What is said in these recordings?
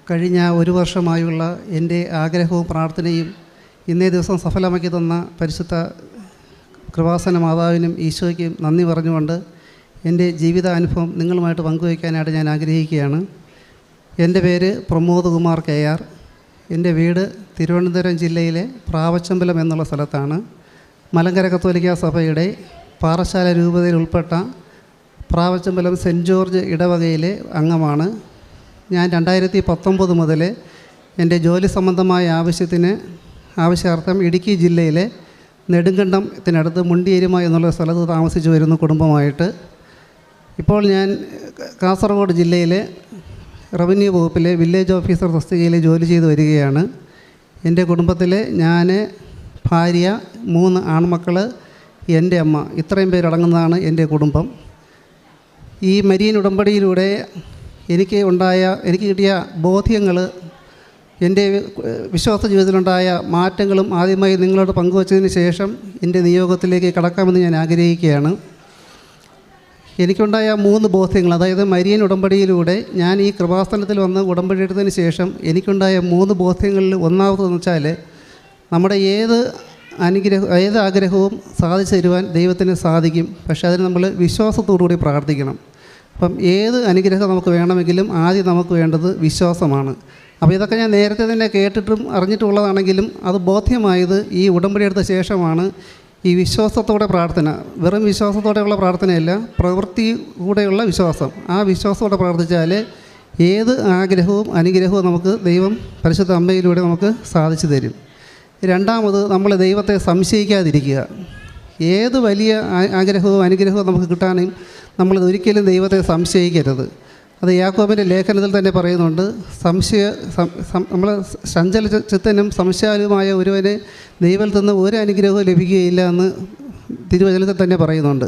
കഴിഞ്ഞ ഒരു വർഷമായുള്ള എൻ്റെ ആഗ്രഹവും പ്രാർത്ഥനയും ഇന്നേ ദിവസം സഫലമാക്കി തന്ന പരിശുദ്ധ കൃപാസന മാതാവിനും ഈശോയ്ക്കും നന്ദി പറഞ്ഞുകൊണ്ട് എൻ്റെ ജീവിതാനുഭവം നിങ്ങളുമായിട്ട് പങ്കുവയ്ക്കാനായിട്ട് ഞാൻ ആഗ്രഹിക്കുകയാണ്. എൻ്റെ പേര് പ്രമോദ് കുമാർ KR. എൻ്റെ വീട് തിരുവനന്തപുരം ജില്ലയിലെ പ്രാവച്ചമ്പലം എന്നുള്ള സ്ഥലത്താണ്. മലങ്കര കത്തോലിക്ക സഭയുടെ പാറശാല രൂപതയിൽ ഉൾപ്പെട്ട പ്രാവച്ചമ്പലം സെൻറ്റ് ജോർജ് ഇടവകയിലെ അംഗമാണ്. ഞാൻ 2019 മുതൽ എൻ്റെ ജോലി സംബന്ധമായ ആവശ്യാർത്ഥം ഇടുക്കി ജില്ലയിലെ നെടുങ്കണ്ടത്തിനടുത്ത് മുണ്ടിയേരുമ എന്നുള്ള സ്ഥലത്ത് താമസിച്ചു വരുന്നു കുടുംബമായിട്ട്. ഇപ്പോൾ ഞാൻ കാസർഗോഡ് ജില്ലയിലെ റവന്യൂ വകുപ്പിലെ വില്ലേജ് ഓഫീസർ തസ്തികയിൽ ജോലി ചെയ്തു വരികയാണ്. എൻ്റെ കുടുംബത്തിൽ ഞാൻ, ഭാര്യ, 3 ആൺമക്കൾ, എൻ്റെ അമ്മ, ഇത്രയും പേരടങ്ങുന്നതാണ് എൻ്റെ കുടുംബം. ഈ മരിയൻ ഉടമ്പടിയിലൂടെ എനിക്ക് കിട്ടിയ ബോധ്യങ്ങൾ, എൻ്റെ വിശ്വാസ ജീവിതത്തിലുണ്ടായ മാറ്റങ്ങളും ആദ്യമായി നിങ്ങളോട് പങ്കുവച്ചതിന് ശേഷം എൻ്റെ നിയോഗത്തിലേക്ക് കടക്കാമെന്ന് ഞാൻ ആഗ്രഹിക്കുകയാണ്. എനിക്കുണ്ടായ 3 ബോധ്യങ്ങൾ, അതായത് മരിയൻ ഉടമ്പടിയിലൂടെ ഞാൻ ഈ കൃപാസനത്തിൽ വന്ന് ഉടമ്പടി എടുത്തതിന് ശേഷം എനിക്കുണ്ടായ 3 ബോധ്യങ്ങളിൽ ഒന്നാമതെന്ന് വെച്ചാൽ, നമ്മുടെ ഏത് ആഗ്രഹവും സാധിച്ചു തരുവാൻ ദൈവത്തിന് സാധിക്കും. പക്ഷേ അതിന് നമ്മൾ വിശ്വാസത്തോടുകൂടി പ്രാർത്ഥിക്കണം. അപ്പം ഏത് അനുഗ്രഹം നമുക്ക് വേണമെങ്കിലും ആദ്യം നമുക്ക് വേണ്ടത് വിശ്വാസമാണ്. അപ്പോൾ ഇതൊക്കെ ഞാൻ നേരത്തെ തന്നെ കേട്ടിട്ടും അറിഞ്ഞിട്ടുള്ളതാണെങ്കിലും അത് ബോധ്യമായത് ഈ ഉടമ്പടി എടുത്ത ശേഷമാണ്. ഈ വിശ്വാസത്തോടെ പ്രാർത്ഥന, വെറും വിശ്വാസത്തോടെയുള്ള പ്രാർത്ഥനയല്ല, പ്രവൃത്തി കൂടെയുള്ള വിശ്വാസം. ആ വിശ്വാസത്തോടെ പ്രാർത്ഥിച്ചാൽ ഏത് ആഗ്രഹവും അനുഗ്രഹവും നമുക്ക് ദൈവം പരിശുദ്ധ അമ്മയിലൂടെ നമുക്ക് സാധിച്ചു തരും. രണ്ടാമത്, നമ്മൾ ദൈവത്തെ സംശയിക്കാതിരിക്കുക. ഏത് വലിയ ആഗ്രഹവും അനുഗ്രഹവും നമുക്ക് കിട്ടാനും നമ്മളൊരിക്കലും ദൈവത്തെ സംശയിക്കരുത്. അത് യാക്കോബിൻ്റെ ലേഖനത്തിൽ തന്നെ പറയുന്നുണ്ട്, നമ്മൾ ചഞ്ചല ചിത്തനും സംശയാലുമായ ഒരുവന് ദൈവത്തിൽ നിന്ന് ഒരു അനുഗ്രഹവും ലഭിക്കുകയില്ല എന്ന് തിരുവചനത്തിൽ തന്നെ പറയുന്നുണ്ട്.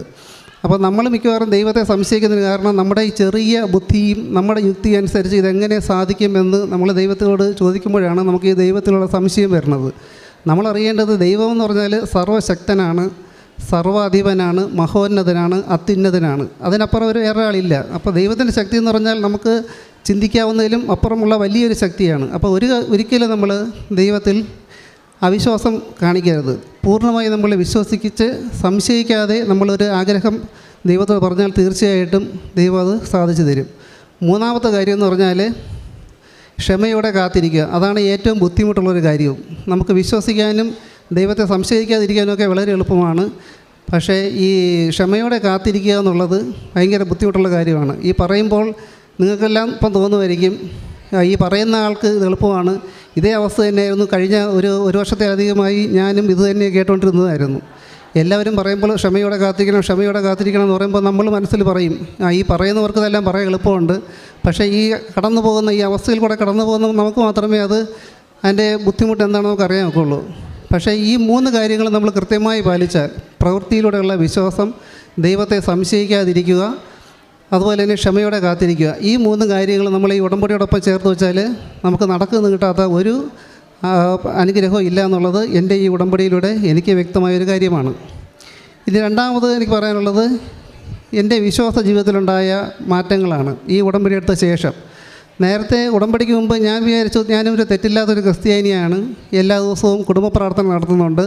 അപ്പോൾ നമ്മൾ മിക്കവാറും ദൈവത്തെ സംശയിക്കുന്നതിന് കാരണം നമ്മുടെ ഈ ചെറിയ ബുദ്ധിയും നമ്മുടെ യുക്തി അനുസരിച്ച് ഇതെങ്ങനെ സാധിക്കുമെന്ന് നമ്മൾ ദൈവത്തോട് ചോദിക്കുമ്പോഴാണ് നമുക്ക് ഈ ദൈവത്തിലുള്ള സംശയം വരുന്നത്. നമ്മളറിയേണ്ടത് ദൈവം എന്ന് പറഞ്ഞാൽ സർവ്വശക്തനാണ്, സർവാധിപനാണ്, മഹോന്നതനാണ്, അത്യുന്നതനാണ്. അതിനപ്പുറം വേറെ ആളില്ല. അപ്പോൾ ദൈവത്തിൻ്റെ ശക്തി എന്ന് പറഞ്ഞാൽ നമുക്ക് ചിന്തിക്കാവുന്നതിലും അപ്പുറമുള്ള വലിയൊരു ശക്തിയാണ്. അപ്പോൾ ഒരിക്കലും നമ്മൾ ദൈവത്തിൽ അവിശ്വാസം കാണിക്കരുത്. പൂർണ്ണമായി നമ്മൾ വിശ്വസിച്ച് സംശയിക്കാതെ നമ്മളൊരു ആഗ്രഹം ദൈവത്തോട് പറഞ്ഞാൽ തീർച്ചയായിട്ടും ദൈവം അത് സാധിച്ചു തരും. മൂന്നാമത്തെ കാര്യം എന്ന് പറഞ്ഞാൽ ക്ഷമയോടെ കാത്തിരിക്കുക. അതാണ് ഏറ്റവും ബുദ്ധിമുട്ടുള്ളൊരു കാര്യവും. നമുക്ക് വിശ്വസിക്കാനും ദൈവത്തെ സംശയിക്കാതിരിക്കാനൊക്കെ വളരെ എളുപ്പമാണ്. പക്ഷേ ഈ ക്ഷമയോടെ കാത്തിരിക്കുക എന്നുള്ളത് ഭയങ്കര ബുദ്ധിമുട്ടുള്ള കാര്യമാണ്. ഈ പറയുമ്പോൾ നിങ്ങൾക്കെല്ലാം ഇപ്പം തോന്നുമായിരിക്കും, ഈ പറയുന്ന ആൾക്ക് ഇത് എളുപ്പമാണ്. ഇതേ അവസ്ഥ തന്നെയായിരുന്നു കഴിഞ്ഞ ഒരു വർഷത്തിലധികമായി ഞാനും ഇത് തന്നെ കേട്ടുകൊണ്ടിരുന്നതായിരുന്നു. എല്ലാവരും പറയുമ്പോൾ ക്ഷമയോടെ കാത്തിരിക്കണം എന്ന് പറയുമ്പോൾ നമ്മൾ മനസ്സിൽ പറയും, ഈ പറയുന്നവർക്ക് ഇതെല്ലാം പറയാൻ എളുപ്പമുണ്ട്. പക്ഷേ ഈ കടന്നു പോകുന്ന ഈ അവസ്ഥയിൽ കൂടെ കടന്നു പോകുന്ന നമുക്ക് മാത്രമേ അതിൻ്റെ ബുദ്ധിമുട്ട് എന്താണെന്ന് നമുക്ക് അറിയാൻ ഒക്കുള്ളൂ. പക്ഷേ ഈ 3 കാര്യങ്ങൾ നമ്മൾ കൃത്യമായി പാലിച്ചാൽ, പ്രവൃത്തിയിലൂടെയുള്ള വിശ്വാസം, ദൈവത്തെ സംശയിക്കാതിരിക്കുക, അതുപോലെ തന്നെ ക്ഷമയോടെ കാത്തിരിക്കുക, ഈ 3 കാര്യങ്ങൾ നമ്മൾ ഈ ഉടമ്പടിയോടൊപ്പം ചേർത്ത് വെച്ചാൽ നമുക്ക് നടക്കുന്നു കിട്ടാത്ത ഒരു അനുഗ്രഹവും ഇല്ല എന്നുള്ളത് എൻ്റെ ഈ ഉടമ്പടിയിലൂടെ എനിക്ക് വ്യക്തമായൊരു കാര്യമാണ്. ഇനി രണ്ടാമത് എനിക്ക് പറയാനുള്ളത് എൻ്റെ വിശ്വാസ ജീവിതത്തിലുണ്ടായ മാറ്റങ്ങളാണ് ഈ ഉടമ്പടി എടുത്ത ശേഷം. നേരത്തെ ഉടമ്പടിക്ക് മുമ്പ് ഞാൻ വിചാരിച്ചു ഞാനൊരു തെറ്റില്ലാത്തൊരു ക്രിസ്ത്യാനിയാണ്. എല്ലാ ദിവസവും കുടുംബ പ്രാർത്ഥന നടത്തുന്നുണ്ട്.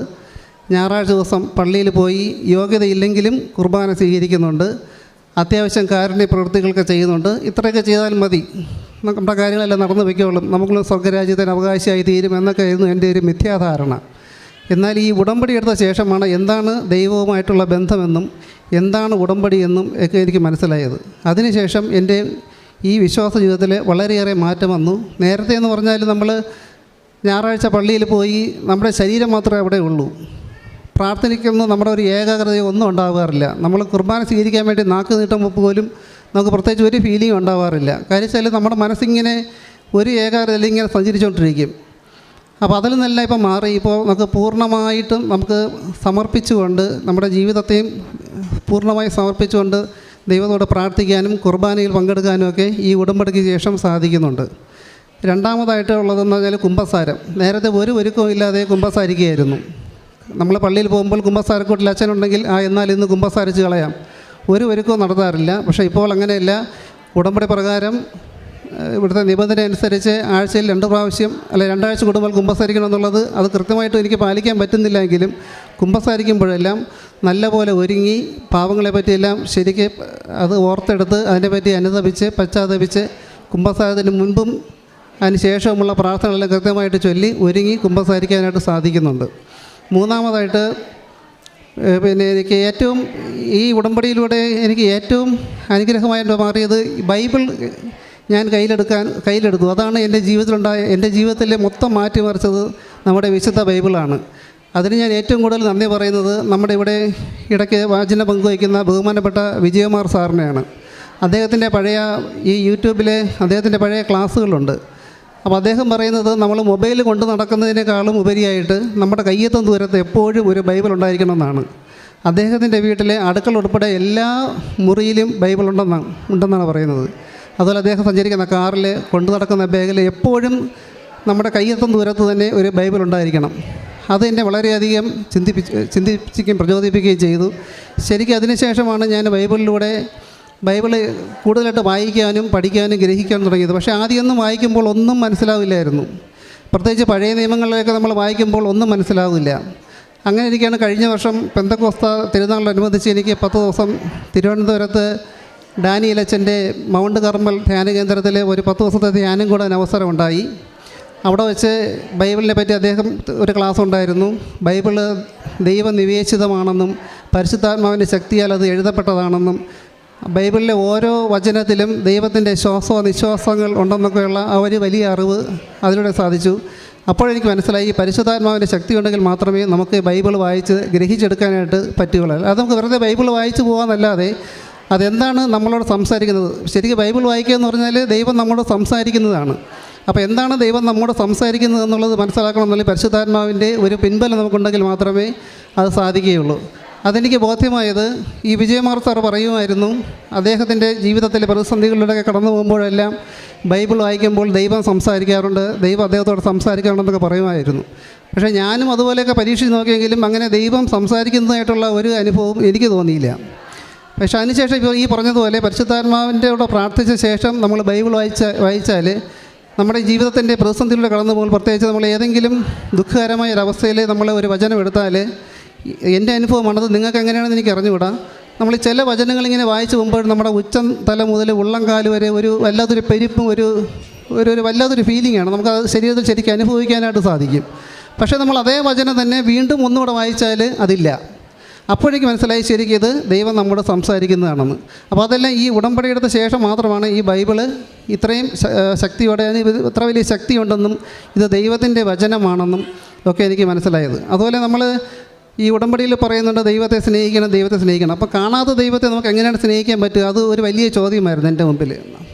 ഞായറാഴ്ച ദിവസം പള്ളിയിൽ പോയി യോഗ്യതയില്ലെങ്കിലും കുർബാന സ്വീകരിക്കുന്നുണ്ട്. അത്യാവശ്യം കാരുണ്യ പ്രവൃത്തികളൊക്കെ ചെയ്യുന്നുണ്ട്. ഇത്രയൊക്കെ ചെയ്താൽ മതി, നമ്മുടെ കാര്യങ്ങളെല്ലാം നടന്നു വയ്ക്കോളും, നമുക്ക് സ്വർഗ്ഗരാജ്യത്തിന് അവകാശമായി തീരും എന്നൊക്കെ ആയിരുന്നു എൻ്റെ ഒരു മിഥ്യാധാരണ. എന്നാൽ ഈ ഉടമ്പടി എടുത്ത ശേഷമാണ് എന്താണ് ദൈവവുമായിട്ടുള്ള ബന്ധമെന്നും എന്താണ് ഉടമ്പടി എന്നും ഒക്കെ എനിക്ക് മനസ്സിലായത്. അതിനുശേഷം എൻ്റെ ഈ വിശ്വാസ ജീവിതത്തിൽ വളരെയേറെ മാറ്റം വന്നു. നേരത്തെ എന്ന് പറഞ്ഞാൽ നമ്മൾ ഞായറാഴ്ച പള്ളിയിൽ പോയി നമ്മുടെ ശരീരം മാത്രമേ അവിടെ ഉള്ളൂ. പ്രാർത്ഥനയ്ക്കൊന്നും നമ്മുടെ ഒരു ഏകാഗ്രതയോ ഒന്നും ഉണ്ടാകാറില്ല. നമ്മൾ കുർബാന സ്വീകരിക്കാൻ വേണ്ടി നാക്ക് നീട്ടുമ്പോൾ പോലും നമുക്ക് പ്രത്യേകിച്ച് ഒരു ഫീലിംഗ് ഉണ്ടാവാറില്ല. കാര്യം വെച്ചാൽ നമ്മുടെ മനസ്സിങ്ങനെ ഒരു ഏകാഗ്രതയിൽ ഇങ്ങനെ സഞ്ചരിച്ചുകൊണ്ടിരിക്കും. അപ്പോൾ അതിൽ നിന്നെല്ലാം ഇപ്പം മാറി. ഇപ്പോൾ നമുക്ക് പൂർണ്ണമായിട്ടും നമുക്ക് സമർപ്പിച്ചുകൊണ്ട് നമ്മുടെ ജീവിതത്തെയും പൂർണ്ണമായി സമർപ്പിച്ചുകൊണ്ട് ദൈവത്തോട് പ്രാർത്ഥിക്കാനും കുർബാനയിൽ പങ്കെടുക്കാനും ഒക്കെ ഈ ഉടമ്പടിക്ക് ശേഷം സാധിക്കുന്നുണ്ട്. രണ്ടാമതായിട്ടുള്ളതെന്ന് പറഞ്ഞാൽ കുമ്പസാരം. നേരത്തെ ഒരു ഒരുക്കവും ഇല്ലാതെ കുമ്പസാരിക്കുകയായിരുന്നു. നമ്മൾ പള്ളിയിൽ പോകുമ്പോൾ കുമ്പസാരക്കൂട്ടിൽ അച്ഛനുണ്ടെങ്കിൽ എന്നാൽ ഇന്ന് കുമ്പസാരിച്ച് കളയാം, ഒരു ഒരുക്കവും നടത്താറില്ല. പക്ഷേ ഇപ്പോൾ അങ്ങനെയല്ല. ഉടമ്പടി പ്രകാരം ഇവിടുത്തെ നിബന്ധന അനുസരിച്ച് ആഴ്ചയിൽ 2 പ്രാവശ്യം അല്ലെ 2 ആഴ്ച കൂടുമ്പോൾ കുമ്പസാരിക്കണം എന്നുള്ളത് അത് കൃത്യമായിട്ടും എനിക്ക് പാലിക്കാൻ പറ്റുന്നില്ലെങ്കിലും കുമ്പസാരിക്കുമ്പോഴെല്ലാം നല്ലപോലെ ഒരുങ്ങി പാവങ്ങളെ പറ്റിയെല്ലാം ശരിക്ക് അത് ഓർത്തെടുത്ത് അതിനെപ്പറ്റി അനുതപിച്ച് പശ്ചാത്തപിച്ച് കുമ്പസാരത്തിന് മുൻപും അതിന് ശേഷമുള്ള പ്രാർത്ഥനകളെല്ലാം കൃത്യമായിട്ട് ചൊല്ലി ഒരുങ്ങി കുമ്പസാരിക്കാനായിട്ട് സാധിക്കുന്നുണ്ട്. മൂന്നാമതായിട്ട് പിന്നെ എനിക്ക് ഏറ്റവും ഈ ഉടമ്പടിയിലൂടെ എനിക്ക് ഏറ്റവും അനുഗ്രഹമായിട്ട് മാറിയത് ബൈബിൾ ഞാൻ കയ്യിലെടുത്തു. അതാണ് എൻ്റെ ജീവിതത്തിലെ മൊത്തം മാറ്റിമറിച്ചത് നമ്മുടെ വിശുദ്ധ ബൈബിളാണ്. അതിന് ഞാൻ ഏറ്റവും കൂടുതൽ നന്ദി പറയുന്നത് നമ്മുടെ ഇവിടെ ഇടയ്ക്ക് വാചന പങ്കുവയ്ക്കുന്ന ബഹുമാനപ്പെട്ട വിജയകുമാർ സാറിനെയാണ്. അദ്ദേഹത്തിൻ്റെ ഈ യൂട്യൂബിലെ അദ്ദേഹത്തിൻ്റെ പഴയ ക്ലാസ്സുകളുണ്ട്. അപ്പോൾ അദ്ദേഹം പറയുന്നത് നമ്മൾ മൊബൈൽ കൊണ്ട് നടക്കുന്നതിനേക്കാളും ഉപരിയായിട്ട് നമ്മുടെ കയ്യെത്തും ദൂരത്ത് എപ്പോഴും ഒരു ബൈബിൾ ഉണ്ടായിരിക്കണമെന്നാണ്. അദ്ദേഹത്തിൻ്റെ വീട്ടിലെ അടുക്കള ഉൾപ്പെടെ എല്ലാ മുറിയിലും ബൈബിൾ ഉണ്ടെന്നാണ് പറയുന്നത്. അതുപോലെ അദ്ദേഹം സഞ്ചരിക്കുന്ന കാറിൽ കൊണ്ടു നടക്കുന്ന ബാഗിൽ എപ്പോഴും നമ്മുടെ കയ്യെത്തും ദൂരത്ത് തന്നെ ഒരു ബൈബിൾ ഉണ്ടായിരിക്കണം. അത് എന്നെ വളരെയധികം ചിന്തിപ്പിക്കുകയും പ്രചോദിപ്പിക്കുകയും ചെയ്തു. ശരിക്കും അതിനുശേഷമാണ് ഞാൻ ബൈബിൾ കൂടുതലായിട്ട് വായിക്കാനും പഠിക്കാനും ഗ്രഹിക്കാനും തുടങ്ങിയത്. പക്ഷേ ആദ്യമൊന്നും വായിക്കുമ്പോൾ ഒന്നും മനസ്സിലാവില്ലായിരുന്നു. പ്രത്യേകിച്ച് പഴയ നിയമങ്ങളിലൊക്കെ നമ്മൾ വായിക്കുമ്പോൾ ഒന്നും മനസ്സിലാവില്ല. അങ്ങനെ ഇരിക്കുകയാണ് കഴിഞ്ഞ വർഷം പെന്തക്കോസ്ത തിരുനാളിനനുബന്ധിച്ച് എനിക്ക് 10 ദിവസം തിരുവനന്തപുരത്ത് ഡാനിയേൽ അച്ഛൻ്റെ മൗണ്ട് കർമ്മൽ ധ്യാന കേന്ദ്രത്തിൽ ഒരു 10 ദിവസത്തെ ധ്യാനം കൂടാൻ അവസരമുണ്ടായി. അവിടെ വെച്ച് ബൈബിളിനെ പറ്റി അദ്ദേഹം ഒരു ക്ലാസ് ഉണ്ടായിരുന്നു. ബൈബിള് ദൈവനിവേശിതമാണെന്നും പരിശുദ്ധാത്മാവിൻ്റെ ശക്തിയാൽ അത് എഴുതപ്പെട്ടതാണെന്നും ബൈബിളിലെ ഓരോ വചനത്തിലും ദൈവത്തിൻ്റെ നിശ്വാസങ്ങൾ ഉണ്ടെന്നൊക്കെയുള്ള ആ ഒരു വലിയ അറിവ് അതിലൂടെ സാധിച്ചു. അപ്പോഴെനിക്ക് മനസ്സിലായി പരിശുദ്ധാത്മാവിൻ്റെ ശക്തി ഉണ്ടെങ്കിൽ മാത്രമേ നമുക്ക് ബൈബിൾ വായിച്ച് ഗ്രഹിച്ചെടുക്കാനായിട്ട് പറ്റുകയുള്ളൂ. അത് നമുക്ക് വെറുതെ ബൈബിൾ വായിച്ച് പോകാമെന്നല്ലാതെ അതെന്താണ് നമ്മളോട് സംസാരിക്കുന്നത്. ശരിക്കും ബൈബിൾ വായിക്കുക എന്ന് പറഞ്ഞാൽ ദൈവം നമ്മോട് സംസാരിക്കുന്നതാണ്. അപ്പോൾ എന്താണ് ദൈവം നമ്മോട് സംസാരിക്കുന്നത് എന്നുള്ളത് മനസ്സിലാക്കണമെന്നുണ്ടെങ്കിൽ പരിശുദ്ധാത്മാവിൻ്റെ ഒരു പിൻബലം നമുക്കുണ്ടെങ്കിൽ മാത്രമേ അത് സാധിക്കുകയുള്ളൂ. അതെനിക്ക് ബോധ്യമായത് ഈ വിജയകുമാർ സാർ പറയുമായിരുന്നു, അദ്ദേഹത്തിൻ്റെ ജീവിതത്തിലെ പ്രതിസന്ധികളിലൂടെയൊക്കെ കടന്നു പോകുമ്പോഴെല്ലാം ബൈബിൾ വായിക്കുമ്പോൾ ദൈവം സംസാരിക്കാറുണ്ട്, ദൈവം അദ്ദേഹത്തോട് സംസാരിക്കാറുണ്ടെന്നൊക്കെ പറയുമായിരുന്നു. പക്ഷേ ഞാനും അതുപോലെയൊക്കെ പരീക്ഷിച്ച് നോക്കിയെങ്കിലും അങ്ങനെ ദൈവം സംസാരിക്കുന്നതായിട്ടുള്ള ഒരു അനുഭവം എനിക്ക് തോന്നിയില്ല. പക്ഷേ അതിനുശേഷം ഇപ്പോൾ ഈ പറഞ്ഞതുപോലെ പരിശുദ്ധാത്മാവിൻ്റെ കൂടെ പ്രാർത്ഥിച്ച ശേഷം നമ്മൾ ബൈബിൾ വായിച്ചാൽ നമ്മുടെ ജീവിതത്തിൻ്റെ പ്രതിസന്ധിയിലൂടെ കടന്നു പോകുമ്പോൾ, പ്രത്യേകിച്ച് നമ്മൾ ഏതെങ്കിലും ദുഃഖകരമായ ഒരവസ്ഥയിൽ നമ്മൾ ഒരു വചനം എടുത്താൽ, എൻ്റെ അനുഭവമാണത്, നിങ്ങൾക്ക് എങ്ങനെയാണെന്ന് എനിക്ക് അറിഞ്ഞുകൂടാ, നമ്മൾ ചില വചനങ്ങളിങ്ങനെ വായിച്ചു പോകുമ്പോൾ നമ്മുടെ ഉച്ചം തല മുതൽ ഉള്ളംകാല് വരെ ഒരു വല്ലാത്തൊരു പെരുപ്പും ഒരു വല്ലാത്തൊരു ഫീലിംഗാണ്. നമുക്കത് ശരീരത്തിൽ ശരിക്കും അനുഭവിക്കാനായിട്ട് സാധിക്കും. പക്ഷേ നമ്മൾ അതേ വചനം തന്നെ വീണ്ടും ഒന്നുകൂടെ വായിച്ചാൽ അതില്ല. അപ്പോഴേക്ക് മനസ്സിലായി ശരിക്കും ഇത് ദൈവം നമ്മോട് സംസാരിക്കുന്നതാണെന്ന്. അപ്പോൾ അതെല്ലാം ഈ ഉടമ്പടി എടുത്ത ശേഷം മാത്രമാണ് ഈ ബൈബിള് ഇത്രയും ശക്തിയോടെ, ഇത്ര വലിയ ശക്തിയുണ്ടെന്നും ഇത് ദൈവത്തിൻ്റെ വചനമാണെന്നും ഒക്കെ എനിക്ക് മനസ്സിലായത്. അതുപോലെ നമ്മൾ ഈ ഉടമ്പടിയിൽ പറയുന്നുണ്ട് ദൈവത്തെ സ്നേഹിക്കണം. അപ്പോൾ കാണാത്ത ദൈവത്തെ നമുക്ക് എങ്ങനെയാണ് സ്നേഹിക്കാൻ പറ്റുക? അത് ഒരു വലിയ ചോദ്യമായിരുന്നു എൻ്റെ മുമ്പിൽ.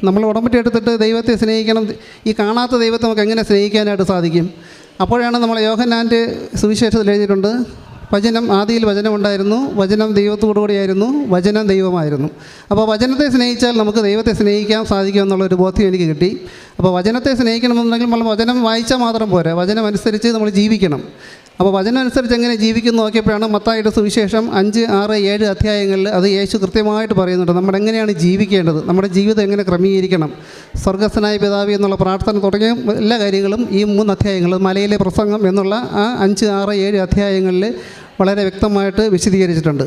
നമ്മൾ ഉടമ്പടി എടുത്തിട്ട് ദൈവത്തെ സ്നേഹിക്കണം, ഈ കാണാത്ത ദൈവത്തെ നമുക്ക് എങ്ങനെ സ്നേഹിക്കാനായിട്ട് സാധിക്കും? അപ്പോഴാണ് നമ്മൾ യോഹന്നാൻ്റെ സുവിശേഷത്തിൽ എഴുതിയിട്ടുണ്ട്, ആദിയിൽ വചനമുണ്ടായിരുന്നു, വചനം ദൈവത്തോടുകൂടിയായിരുന്നു, വചനം ദൈവമായിരുന്നു. അപ്പോൾ വചനത്തെ സ്നേഹിച്ചാൽ നമുക്ക് ദൈവത്തെ സ്നേഹിക്കാൻ സാധിക്കുമെന്നുള്ളൊരു ബോധ്യം എനിക്ക് കിട്ടി. അപ്പോൾ വചനത്തെ സ്നേഹിക്കണമെന്നുണ്ടെങ്കിൽ നമ്മൾ വചനം വായിച്ചാൽ മാത്രം പോരാ, വചനം അനുസരിച്ച് നമ്മൾ ജീവിക്കണം. അപ്പോൾ വചനം അനുസരിച്ച് എങ്ങനെ ജീവിക്കുന്നു നോക്കിയപ്പോഴാണ് മത്തായിയുടെ സുവിശേഷം 5, 6, 7 അധ്യായങ്ങളിൽ അത് യേശു കൃത്യമായിട്ട് പറയുന്നുണ്ട് നമ്മളെങ്ങനെയാണ് ജീവിക്കേണ്ടത്, നമ്മുടെ ജീവിതം എങ്ങനെ ക്രമീകരിക്കണം, സ്വർഗ്ഗസ്ഥനായ പിതാവേ എന്നുള്ള പ്രാർത്ഥന തുടങ്ങിയ എല്ലാ കാര്യങ്ങളും ഈ 3 അധ്യായങ്ങൾ, മലയിലെ പ്രസംഗം എന്നുള്ള ആ 5, 6, 7 അധ്യായങ്ങളിൽ വളരെ വ്യക്തമായിട്ട് വിശദീകരിച്ചിട്ടുണ്ട്.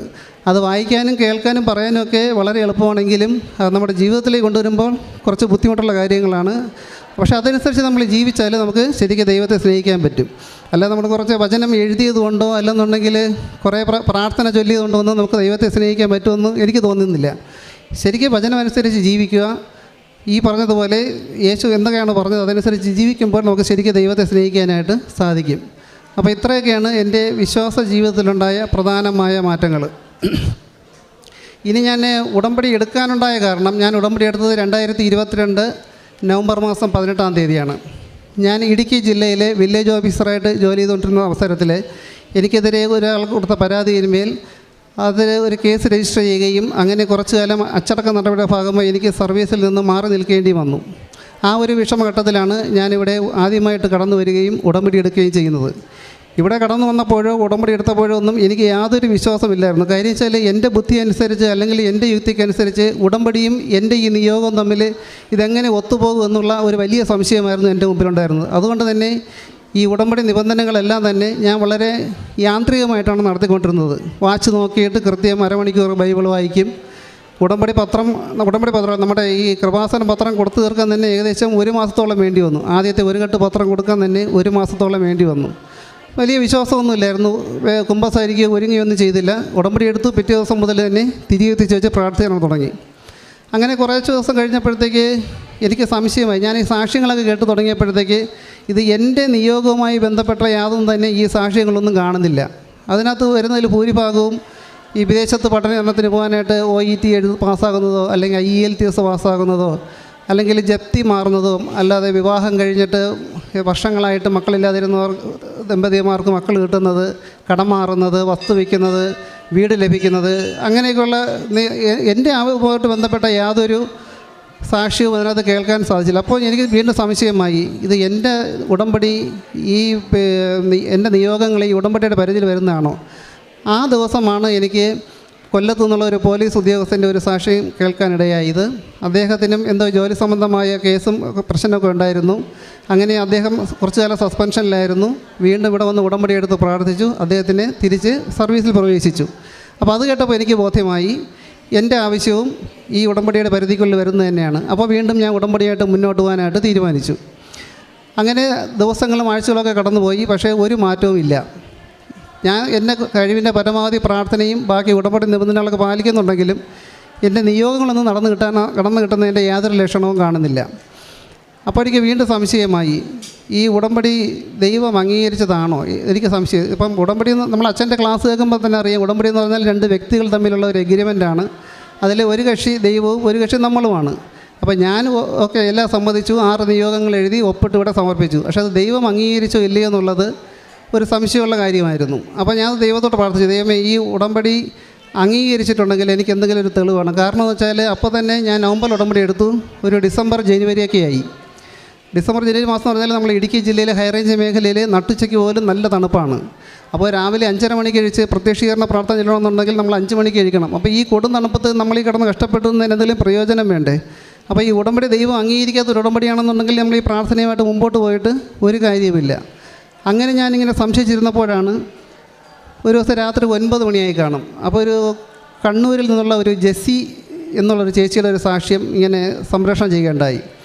അത് വായിക്കാനും കേൾക്കാനും പറയാനും ഒക്കെ വളരെ എളുപ്പമാണെങ്കിലും അത് നമ്മുടെ ജീവിതത്തിലേക്ക് കൊണ്ടുവരുമ്പോൾ കുറച്ച് ബുദ്ധിമുട്ടുള്ള കാര്യങ്ങളാണ്. പക്ഷേ അതനുസരിച്ച് നമ്മൾ ജീവിച്ചാൽ നമുക്ക് ശരിക്കും ദൈവത്തെ സ്നേഹിക്കാൻ പറ്റും. അല്ലാതെ നമ്മൾ കുറച്ച് വചനം എഴുതിയതുകൊണ്ടോ അല്ലെന്നുണ്ടെങ്കിൽ കുറേ പ്രാർത്ഥന ചൊല്ലിയതുകൊണ്ടോ ഒന്നും നമുക്ക് ദൈവത്തെ സ്നേഹിക്കാൻ പറ്റുമെന്ന് എനിക്ക് തോന്നുന്നില്ല. ശരിക്കും വചനം അനുസരിച്ച് ജീവിക്കുക, ഈ പറഞ്ഞതുപോലെ യേശു എന്തൊക്കെയാണ് പറഞ്ഞത് അതനുസരിച്ച് ജീവിക്കുമ്പോൾ നമുക്ക് ശരിക്കും ദൈവത്തെ സ്നേഹിക്കാനായിട്ട് സാധിക്കും. അപ്പോൾ ഇത്രയൊക്കെയാണ് എൻ്റെ വിശ്വാസ ജീവിതത്തിലുണ്ടായ പ്രധാനമായ മാറ്റങ്ങൾ. ഇനി ഞാൻ ഉടമ്പടി എടുക്കാനുണ്ടായ കാരണം, ഞാൻ ഉടമ്പടി എടുത്തത് 2022 നവംബർ മാസം 18-ാം തീയതിയാണ്. ഞാൻ ഇടുക്കി ജില്ലയിലെ വില്ലേജ് ഓഫീസറായിട്ട് ജോലി ചെയ്തുകൊണ്ടിരുന്ന അവസരത്തിൽ എനിക്കെതിരെ ഒരാൾ കൊടുത്ത പരാതിയിന്മേൽ അതിൽ ഒരു കേസ് രജിസ്റ്റർ ചെയ്യുകയും അങ്ങനെ കുറച്ചു കാലം അച്ചടക്ക നടപടിയുടെ ഭാഗമായി എനിക്ക് സർവീസിൽ നിന്ന് മാറി നിൽക്കേണ്ടി വന്നു. ആ ഒരു വിഷമഘട്ടത്തിലാണ് ഞാനിവിടെ ആദ്യമായിട്ട് കടന്നു വരികയും ഉടമ്പടി എടുക്കുകയും ചെയ്യുന്നത്. ഇവിടെ കടന്നു വന്നപ്പോഴോ ഉടമ്പടി എടുത്തപ്പോഴോ ഒന്നും എനിക്ക് യാതൊരു വിശ്വാസമില്ലായിരുന്നു. കാര്യം വെച്ചാൽ എൻ്റെ ബുദ്ധി അനുസരിച്ച് അല്ലെങ്കിൽ എൻ്റെ യുക്തിക്കനുസരിച്ച് ഉടമ്പടിയും എൻ്റെ ഈ നിയോഗവും തമ്മിൽ ഇതെങ്ങനെ ഒത്തുപോകും എന്നുള്ള ഒരു വലിയ സംശയമായിരുന്നു എൻ്റെ മുമ്പിലുണ്ടായിരുന്നത്. അതുകൊണ്ട് തന്നെ ഈ ഉടമ്പടി നിബന്ധനകളെല്ലാം തന്നെ ഞാൻ വളരെ യാന്ത്രികമായിട്ടാണ് നടത്തിക്കൊണ്ടിരുന്നത്. വാച്ച് നോക്കിയിട്ട് കൃത്യം അരമണിക്കൂർ ബൈബിൾ വായിക്കും. ഉടമ്പടി പത്രം നമ്മുടെ ഈ കൃപാസന പത്രം കൊടുത്തു തീർക്കാൻ തന്നെ ഏകദേശം 1 മാസത്തോളം വേണ്ടി വന്നു. ആദ്യത്തെ ഒരു കെട്ട് പത്രം കൊടുക്കാൻ തന്നെ 1 മാസത്തോളം വേണ്ടി വന്നു. വലിയ വിശ്വാസമൊന്നുമില്ലായിരുന്നു. കുമ്പസാരിക്കുകയോ ഒരുങ്ങുകയൊന്നും ചെയ്തില്ല. ഉടമ്പടി എടുത്തു. പിറ്റേ ദിവസം മുതൽ തന്നെ തിരികെത്തിച്ച് വെച്ച് പ്രാർത്ഥന തുടങ്ങി. അങ്ങനെ കുറച്ച് ദിവസം കഴിഞ്ഞപ്പോഴത്തേക്ക് എനിക്ക് സംശയമായി. ഞാൻ ഈ സാക്ഷ്യങ്ങളൊക്കെ കേട്ട് തുടങ്ങിയപ്പോഴത്തേക്ക് ഇത് എൻ്റെ നിയോഗവുമായി ബന്ധപ്പെട്ട യാതൊന്നും തന്നെ ഈ സാക്ഷ്യങ്ങളൊന്നും കാണുന്നില്ല. അതിനകത്ത് വരുന്നതിൽ ഭൂരിഭാഗവും ഈ വിദേശത്ത് പഠനത്തിന് പോകാനായിട്ട് OET പാസ്സാകുന്നതോ അല്ലെങ്കിൽ IELTS പാസ്സാകുന്നതോ അല്ലെങ്കിൽ ജപ്തി മാറുന്നതോ അല്ലാതെ വിവാഹം കഴിഞ്ഞിട്ട് വർഷങ്ങളായിട്ട് മക്കളില്ലാതിരുന്നവർ ദമ്പതിമാർക്ക് മക്കൾ കിട്ടുന്നത്, കടം മാറുന്നത്, വസ്തു വയ്ക്കുന്നത്, വീട് ലഭിക്കുന്നത്, അങ്ങനെയൊക്കെയുള്ള എൻ്റെ ആവുമായിട്ട് ബന്ധപ്പെട്ട യാതൊരു സാക്ഷ്യവും അതിനകത്ത് കേൾക്കാൻ സാധിച്ചില്ല. അപ്പോൾ എനിക്ക് വീണ്ടും സംശയമായി, ഇത് എൻ്റെ ഉടമ്പടി ഈ എൻ്റെ നിയോഗങ്ങൾ ഈ ഉടമ്പടിയുടെ പരിധിയിൽ വരുന്നതാണോ? ആ ദിവസമാണ് എനിക്ക് കൊല്ലത്തു നിന്നുള്ള ഒരു പോലീസ് ഉദ്യോഗസ്ഥൻ്റെ ഒരു സാക്ഷ്യം കേൾക്കാനിടയായത്. അദ്ദേഹത്തിനും എന്തോ ജോലി സംബന്ധമായ കേസും പ്രശ്നമൊക്കെ ഉണ്ടായിരുന്നു. അങ്ങനെ അദ്ദേഹം കുറച്ചു കാലം സസ്പെൻഷനിലായിരുന്നു. വീണ്ടും ഇവിടെ വന്ന് ഉടമ്പടി എടുത്ത് പ്രാർത്ഥിച്ചു. അദ്ദേഹത്തിനെ തിരിച്ച് സർവീസിൽ പ്രവേശിച്ചു. അപ്പോൾ അത് കേട്ടപ്പോൾ എനിക്ക് ബോധ്യമായി എൻ്റെ ആവശ്യവും ഈ ഉടമ്പടിയുടെ പരിധിക്കുള്ളിൽ വരുന്നത് തന്നെയാണ്. അപ്പോൾ വീണ്ടും ഞാൻ ഉടമ്പടിയായിട്ട് മുന്നോട്ട് പോകാനായിട്ട് തീരുമാനിച്ചു. അങ്ങനെ ദിവസങ്ങളും ആഴ്ചകളൊക്കെ കടന്നുപോയി. പക്ഷേ ഒരു മാറ്റവും ഇല്ല. ഞാൻ എൻ്റെ കഴിവിൻ്റെ പരമാവധി പ്രാർത്ഥനയും ബാക്കി ഉടമ്പടി നിബന്ധനകളൊക്കെ പാലിക്കുന്നുണ്ടെങ്കിലും എൻ്റെ നിയോഗങ്ങളൊന്നും കടന്നു കിട്ടുന്നതിൻ്റെ യാതൊരു ലക്ഷണവും കാണുന്നില്ല. അപ്പോൾ എനിക്ക് വീണ്ടും സംശയമായി, ഈ ഉടമ്പടി ദൈവം അംഗീകരിച്ചതാണോ? എനിക്ക് സംശയം. ഇപ്പം ഉടമ്പടി നമ്മൾ അച്ഛൻ്റെ ക്ലാസ് കേൾക്കുമ്പോൾ തന്നെ അറിയാം, ഉടമ്പടി എന്ന് പറഞ്ഞാൽ 2 വ്യക്തികൾ തമ്മിലുള്ള ഒരു എഗ്രിമെൻ്റാണ്. അതിൽ ഒരു കക്ഷി ദൈവവും ഒരു കക്ഷി നമ്മളുമാണ്. അപ്പോൾ ഞാൻ ഒക്കെ എല്ലാം സമ്മതിച്ചു, 6 നിയോഗങ്ങൾ എഴുതി ഒപ്പിട്ട് ഇവിടെ സമർപ്പിച്ചു. പക്ഷേ അത് ദൈവം അംഗീകരിച്ചോ ഇല്ലയോ എന്നുള്ളത് ഒരു സംശയമുള്ള കാര്യമായിരുന്നു. അപ്പോൾ ഞാൻ ദൈവത്തോട് പ്രാർത്ഥിച്ചു, ദൈവമേ ഈ ഉടമ്പടി അംഗീകരിച്ചിട്ടുണ്ടെങ്കിൽ എനിക്ക് എന്തെങ്കിലും ഒരു തെളിവ് വേണം. കാരണം എന്ന് വെച്ചാൽ അപ്പോൾ തന്നെ ഞാൻ നവംബറിൽ ഉടമ്പടി എടുത്തു. ഒരു ഡിസംബർ ജനുവരിയൊക്കെ ആയി. ഡിസംബർ ജനുവരി മാസം എന്ന് പറഞ്ഞാൽ നമ്മൾ ഇടുക്കി ജില്ലയിലെ ഹൈറേഞ്ച് മേഖലയിൽ നട്ടുച്ചയ്ക്ക് പോലും നല്ല തണുപ്പാണ്. അപ്പോൾ രാവിലെ 5:30 മണിക്ക് കഴിച്ച് പ്രത്യക്ഷീകരണ പ്രാർത്ഥന ചെല്ലണമെന്നുണ്ടെങ്കിൽ നമ്മൾ 5 മണിക്ക് കഴിക്കണം. അപ്പോൾ ഈ കൊടും തണുപ്പത്ത് നമ്മൾ ഈ കിടന്ന് കഷ്ടപ്പെടുന്നതിന് എന്തെങ്കിലും പ്രയോജനം വേണ്ടേ? അപ്പോൾ ഈ ഉടമ്പടി ദൈവം അംഗീകരിക്കാത്ത ഒരു ഉടമ്പടിയാണെന്നുണ്ടെങ്കിൽ നമ്മൾ ഈ പ്രാർത്ഥനയുമായിട്ട് മുമ്പോട്ട് പോയിട്ട് ഒരു കാര്യവുമില്ല. അങ്ങനെ ഞാനിങ്ങനെ സംശയിച്ചിരുന്നപ്പോഴാണ് ഒരു ദിവസം രാത്രി 9 മണിയായി കാണും. അപ്പോൾ ഒരു കണ്ണൂരിൽ നിന്നുള്ള ഒരു ജെസ്സി എന്നുള്ളൊരു ചേച്ചിയുടെ ഒരു സാക്ഷ്യം ഇങ്ങനെ സംപ്രേഷണം ചെയ്യുകയുണ്ടായി.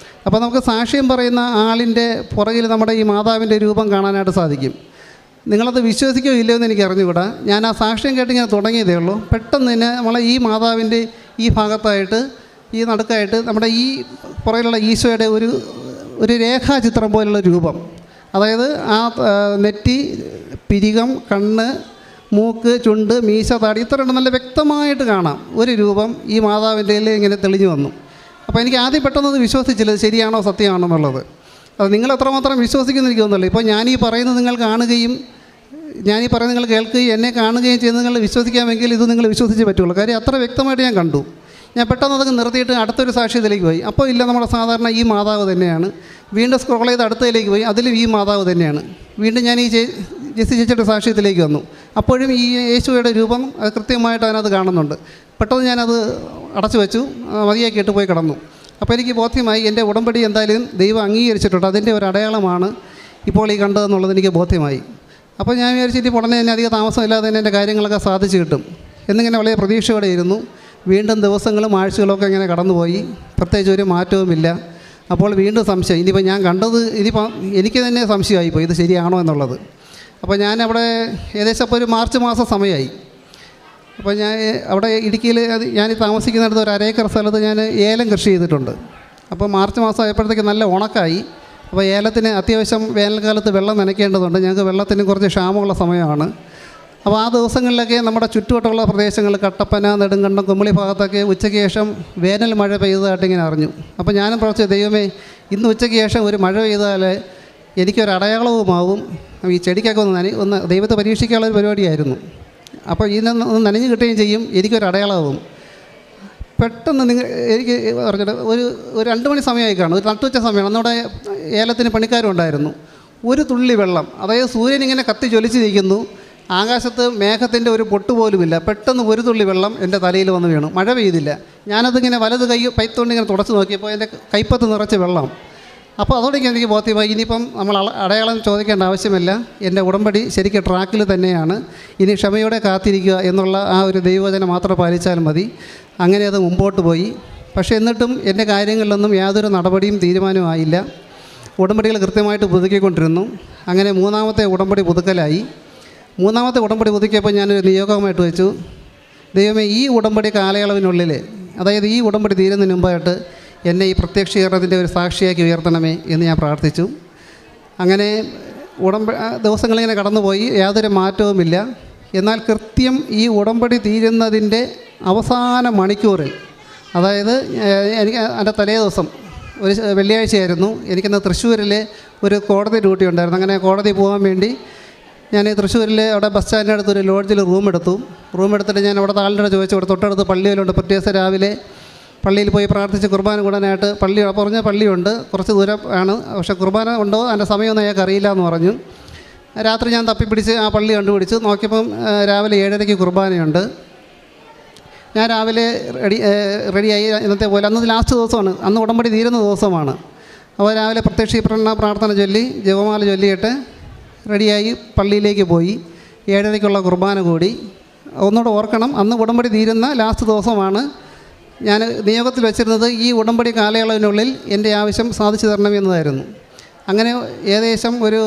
അപ്പോൾ നമുക്ക് സാക്ഷ്യം പറയുന്ന ആളിൻ്റെ പുറകിൽ നമ്മുടെ ഈ മാതാവിൻ്റെ രൂപം കാണാനായിട്ട് സാധിക്കും. നിങ്ങളത് വിശ്വസിക്കുകയോ ഇല്ലയോ എന്ന് എനിക്ക് അറിഞ്ഞുകൂടാ. ഞാൻ ആ സാക്ഷ്യം കേട്ട് ഇങ്ങനെ തുടങ്ങിയതേ ഉള്ളൂ. പെട്ടെന്ന് തന്നെ നമ്മളെ ഈ മാതാവിൻ്റെ ഈ ഭാഗത്തായിട്ട് ഈ നടുക്കായിട്ട് നമ്മുടെ ഈ പുറകിലുള്ള ഈശോയുടെ ഒരു രേഖാചിത്രം പോലുള്ള രൂപം, അതായത് ആ നെറ്റി, പിരികം, കണ്ണ്, മൂക്ക്, ചുണ്ട്, മീശ, താടി ഇത്ര നല്ല വ്യക്തമായിട്ട് കാണാം ഒരു രൂപം ഈ മാതാവിൻ്റെ ഇങ്ങനെ തെളിഞ്ഞു വന്നു. അപ്പോൾ എനിക്ക് ആദ്യം പെട്ടെന്നത് വിശ്വസിച്ചില്ല, ഇത് ശരിയാണോ സത്യമാണോ എന്നുള്ളത്. അത് നിങ്ങൾ എത്രമാത്രം വിശ്വസിക്കുന്നു എനിക്ക് തോന്നുന്നില്ല. ഇപ്പോൾ ഞാനീ പറയുന്നത് നിങ്ങൾ കാണുകയും ഞാനീ പറയുന്നത് നിങ്ങൾ കേൾക്കുകയും എന്നെ കാണുകയും ചെയ്യുന്നത് നിങ്ങൾ വിശ്വസിക്കാമെങ്കിൽ ഇത് നിങ്ങൾ വിശ്വസിച്ചേ പറ്റുള്ളൂ. കാര്യം അത്ര വ്യക്തമായിട്ട് ഞാൻ കണ്ടു. ഞാൻ പെട്ടെന്ന് അതൊക്കെ നിർത്തിയിട്ട് അടുത്തൊരു സാക്ഷ്യത്തിലേക്ക് പോയി. അപ്പോൾ ഇല്ല, നമ്മുടെ സാധാരണ ഈ മാതാവ് തന്നെയാണ്. വീണ്ടും സ്ക്രോൾ ചെയ്ത് അടുത്തതിലേക്ക് പോയി, അതിലും ഈ മാതാവ് തന്നെയാണ്. വീണ്ടും ഞാൻ ഈ ജെസ്സി ചേച്ചിയുടെ സാക്ഷ്യത്തിലേക്ക് വന്നു. അപ്പോഴും ഈ യേശുവയുടെ രൂപം അത് കൃത്യമായിട്ട് അതിനകത്ത് കാണുന്നുണ്ട്. പെട്ടെന്ന് ഞാനത് അടച്ചു വെച്ചു, മതിയാക്കിയിട്ട് പോയി കിടന്നു. അപ്പോൾ എനിക്ക് ബോധ്യമായി എൻ്റെ ഉടമ്പടി എന്തായാലും ദൈവം അംഗീകരിച്ചിട്ടുണ്ട്, അതിൻ്റെ ഒരു അടയാളമാണ് ഇപ്പോൾ ഈ കണ്ടതെന്നുള്ളത് എനിക്ക് ബോധ്യമായി. അപ്പോൾ ഞാൻ വിചാരിച്ചിട്ട് ഉടനെ തന്നെ അധികം താമസമില്ലാതെ തന്നെ എൻ്റെ കാര്യങ്ങളൊക്കെ സാധിച്ചു കിട്ടും എന്നിങ്ങനെ വളരെ പ്രതീക്ഷയോടെ ഇരുന്നു. വീണ്ടും ദിവസങ്ങളും ആഴ്ചകളൊക്കെ ഇങ്ങനെ കടന്നുപോയി. പ്രത്യേകിച്ച് ഒരു മാറ്റവുമില്ല. അപ്പോൾ വീണ്ടും സംശയം, ഇനിയിപ്പോൾ ഞാൻ കണ്ടത് ഇനിയിപ്പോൾ എനിക്ക് തന്നെ സംശയമായിപ്പോയി ഇത് ശരിയാണോ എന്നുള്ളത്. അപ്പോൾ ഞാനവിടെ ഏകദേശം അപ്പോൾ ഒരു മാർച്ച് മാസം സമയമായി. അപ്പോൾ ഞാൻ അവിടെ ഇടുക്കിയിൽ ഞാൻ താമസിക്കുന്നിടത്ത് ഒരു 1 ഏക്കർ സ്ഥലത്ത് ഞാൻ ഏലം കൃഷി ചെയ്തിട്ടുണ്ട്. അപ്പോൾ മാർച്ച് മാസം ആയപ്പോഴത്തേക്ക് നല്ല ഉണക്കായി. അപ്പോൾ ഏലത്തിന് അത്യാവശ്യം വേനൽക്കാലത്ത് വെള്ളം നനയ്ക്കേണ്ടതുണ്ട്. ഞങ്ങൾക്ക് വെള്ളത്തിന് കുറച്ച് ക്ഷാമമുള്ള സമയമാണ്. അപ്പോൾ ആ ദിവസങ്ങളിലൊക്കെ നമ്മുടെ ചുറ്റുവട്ടമുള്ള പ്രദേശങ്ങൾ കട്ടപ്പന, നെടുങ്കണ്ടം, കുമളി ഭാഗത്തൊക്കെ ഉച്ചയ്ക്ക് ശേഷം വേനൽ മഴ പെയ്തതായിട്ട് ഇങ്ങനെ അറിഞ്ഞു. അപ്പോൾ ഞാനും പ്രാർത്ഥിച്ചു, ദൈവമേ ഇന്ന് ഉച്ചയ്ക്ക് ശേഷം ഒരു മഴ പെയ്താൽ എനിക്കൊരു അടയാളവുമാവും, ഈ ചെടിക്കൊക്കെ ഒന്ന് ദൈവത്തെ പരീക്ഷിക്കാനുള്ള ഒരു പരിപാടിയായിരുന്നു. അപ്പോൾ ഇതിനൊന്ന് നനഞ്ഞു കിട്ടുകയും ചെയ്യും, എനിക്കൊരു അടയാളമാവും. പെട്ടെന്ന് എനിക്ക് പറഞ്ഞിട്ട് ഒരു 2 മണി സമയമായി കാണും, ഒരു നട്ടുവച്ച സമയമാണ്. അന്നവിടെ ഏലത്തിന് പണിക്കാരും ഉണ്ടായിരുന്നു. ഒരു തുള്ളി വെള്ളം, അതായത് സൂര്യൻ ഇങ്ങനെ കത്തി ജ്വലിച്ച് നിൽക്കുന്നു, ആകാശത്ത് മേഘത്തിൻ്റെ ഒരു പൊട്ട് പോലുമില്ല, പെട്ടെന്ന് ഒരു തുള്ളി വെള്ളം എൻ്റെ തലയിൽ വന്ന് വീണു. മഴ പെയ്തില്ല. ഞാനതിങ്ങനെ വലത് കൈ പൈത്തോണ്ട് ഇങ്ങനെ തുടച്ച് നോക്കിയപ്പോൾ എൻ്റെ കൈപ്പത്ത് നിറച്ച് വെള്ളം. അപ്പോൾ അതോടൊക്കെ എനിക്ക് ബോധ്യമായി, ഇനിയിപ്പം നമ്മൾ അടയാളം ചോദിക്കേണ്ട ആവശ്യമില്ല, എൻ്റെ ഉടമ്പടി ശരിക്കും ട്രാക്കിൽ തന്നെയാണ്, ഇനി ക്ഷമയോടെ കാത്തിരിക്കുക എന്നുള്ള ആ ഒരു ദൈവവചനം മാത്രം പാലിച്ചാൽ മതി. അങ്ങനെ അത് മുമ്പോട്ട് പോയി. പക്ഷേ എന്നിട്ടും എൻ്റെ കാര്യങ്ങളിലൊന്നും യാതൊരു നടപടിയും തീരുമാനവും ആയില്ല. ഉടമ്പടികൾ കൃത്യമായിട്ട് പുതുക്കിക്കൊണ്ടിരുന്നു. അങ്ങനെ മൂന്നാമത്തെ ഉടമ്പടി പുതുക്കലായി. മൂന്നാമത്തെ ഉടമ്പടി പുതുക്കിയപ്പോൾ ഞാനൊരു നിയോഗമായിട്ട് വെച്ചു, ദൈവമേ ഈ ഉടമ്പടി കാലയളവിനുള്ളിൽ, അതായത് ഈ ഉടമ്പടി തീരുന്നതിന് മുമ്പായിട്ട് എന്നെ ഈ പ്രത്യക്ഷീകരണത്തിൻ്റെ ഒരു സാക്ഷിയാക്കി ഉയർത്തണമേ എന്ന് ഞാൻ പ്രാർത്ഥിച്ചു. അങ്ങനെ ദിവസങ്ങളിങ്ങനെ കടന്നുപോയി, യാതൊരു മാറ്റവുമില്ല. എന്നാൽ കൃത്യം ഈ ഉടമ്പടി തീരുന്നതിൻ്റെ അവസാന മണിക്കൂറിൽ, അതായത് എനിക്ക് അതിൻ്റെ തലേ ദിവസം ഒരു വെള്ളിയാഴ്ചയായിരുന്നു, എനിക്കിന്ന് തൃശ്ശൂരിൽ ഒരു കോടതി ഡ്യൂട്ടി ഉണ്ടായിരുന്നു. അങ്ങനെ കോടതി പോകാൻ വേണ്ടി ഞാൻ തൃശ്ശൂരിൽ അവിടെ ബസ് സ്റ്റാൻഡിൻ്റെ അടുത്തൊരു ലോഡ്ജിൽ റൂം എടുത്തിട്ട് ഞാൻ അവിടെ ആളുടെ ചോദിച്ചു, ഇവിടെ തൊട്ടടുത്ത് പള്ളിയിലുണ്ട്, പ്രത്യേകിച്ച് രാവിലെ പള്ളിയിൽ പോയി പ്രാർത്ഥിച്ച് കുർബാന കൂടാനായിട്ട് പറഞ്ഞ പള്ളിയുണ്ട്, കുറച്ച് ദൂരം ആണ്, പക്ഷേ കുർബാന ഉണ്ടോ അതിൻ്റെ സമയമൊന്നും അയാൾക്ക് അറിയില്ല എന്ന് പറഞ്ഞു. രാത്രി ഞാൻ തപ്പിപ്പിടിച്ച് ആ പള്ളി കണ്ടുപിടിച്ച് നോക്കിയപ്പം രാവിലെ 7:30 കുർബാനയുണ്ട്. ഞാൻ രാവിലെ റെഡിയായി, ഇന്നത്തെ പോലെ അന്ന് ലാസ്റ്റ് ദിവസമാണ്, അന്ന് ഉടമ്പടി തീരുന്ന ദിവസമാണ്. അപ്പോൾ രാവിലെ പ്രത്യക്ഷീകരണ പ്രാർത്ഥന ചൊല്ലി ജപമാല ചൊല്ലിയിട്ട് റെഡിയായി പള്ളിയിലേക്ക് പോയി. 7:30 കുർബാന കൂടി. ഒന്നുകൂടെ ഓർക്കണം, അന്ന് ഉടമ്പടി തീരുന്ന ലാസ്റ്റ് ദിവസമാണ്. ഞാൻ നിയോഗത്തിൽ വെച്ചിരുന്നത് ഈ ഉടമ്പടി കാലയളവിനുള്ളിൽ എൻ്റെ ആവശ്യം സാധിച്ചു തരണമെന്നതായിരുന്നു. അങ്ങനെ ഏകദേശം ഒരു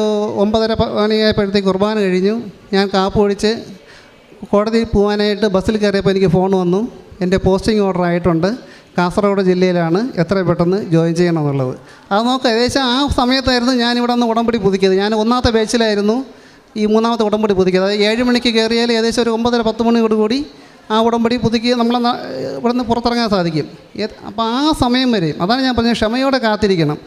9:30 മണിയായപ്പോഴത്തേക്ക് കുർബാന കഴിഞ്ഞു. ഞാൻ കാപ്പ് ഒഴിച്ച് കോടതിയിൽ പോകാനായിട്ട് ബസ്സിൽ കയറിയപ്പോൾ എനിക്ക് ഫോൺ വന്നു, എൻ്റെ പോസ്റ്റിംഗ് ഓർഡർ ആയിട്ടുണ്ട്, കാസർഗോഡ് ജില്ലയിലാണ്, എത്രയും പെട്ടെന്ന് ജോയിൻ ചെയ്യണം എന്നുള്ളത്. അത് നോക്കുക, ഏകദേശം ആ സമയത്തായിരുന്നു ഞാനിവിടെ നിന്ന് ഉടമ്പടി പുതുക്കിയത്. ഞാൻ ഒന്നാമത്തെ ബാച്ചിലായിരുന്നു ഈ മൂന്നാമത്തെ ഉടമ്പടി പുതുക്കിയത്. അതായത് 7 മണിക്ക് കയറിയാൽ ഏകദേശം ഒരു 9:30-10 മണിയോടുകൂടി ആ ഉടമ്പടി പുതുക്കി നമ്മൾ ഇവിടെ നിന്ന് പുറത്തിറങ്ങാൻ സാധിക്കും. അപ്പോൾ ആ സമയം വരെയും അതാണ് ഞാൻ പറഞ്ഞത്, ക്ഷമയോടെ കാത്തിരിക്കണം.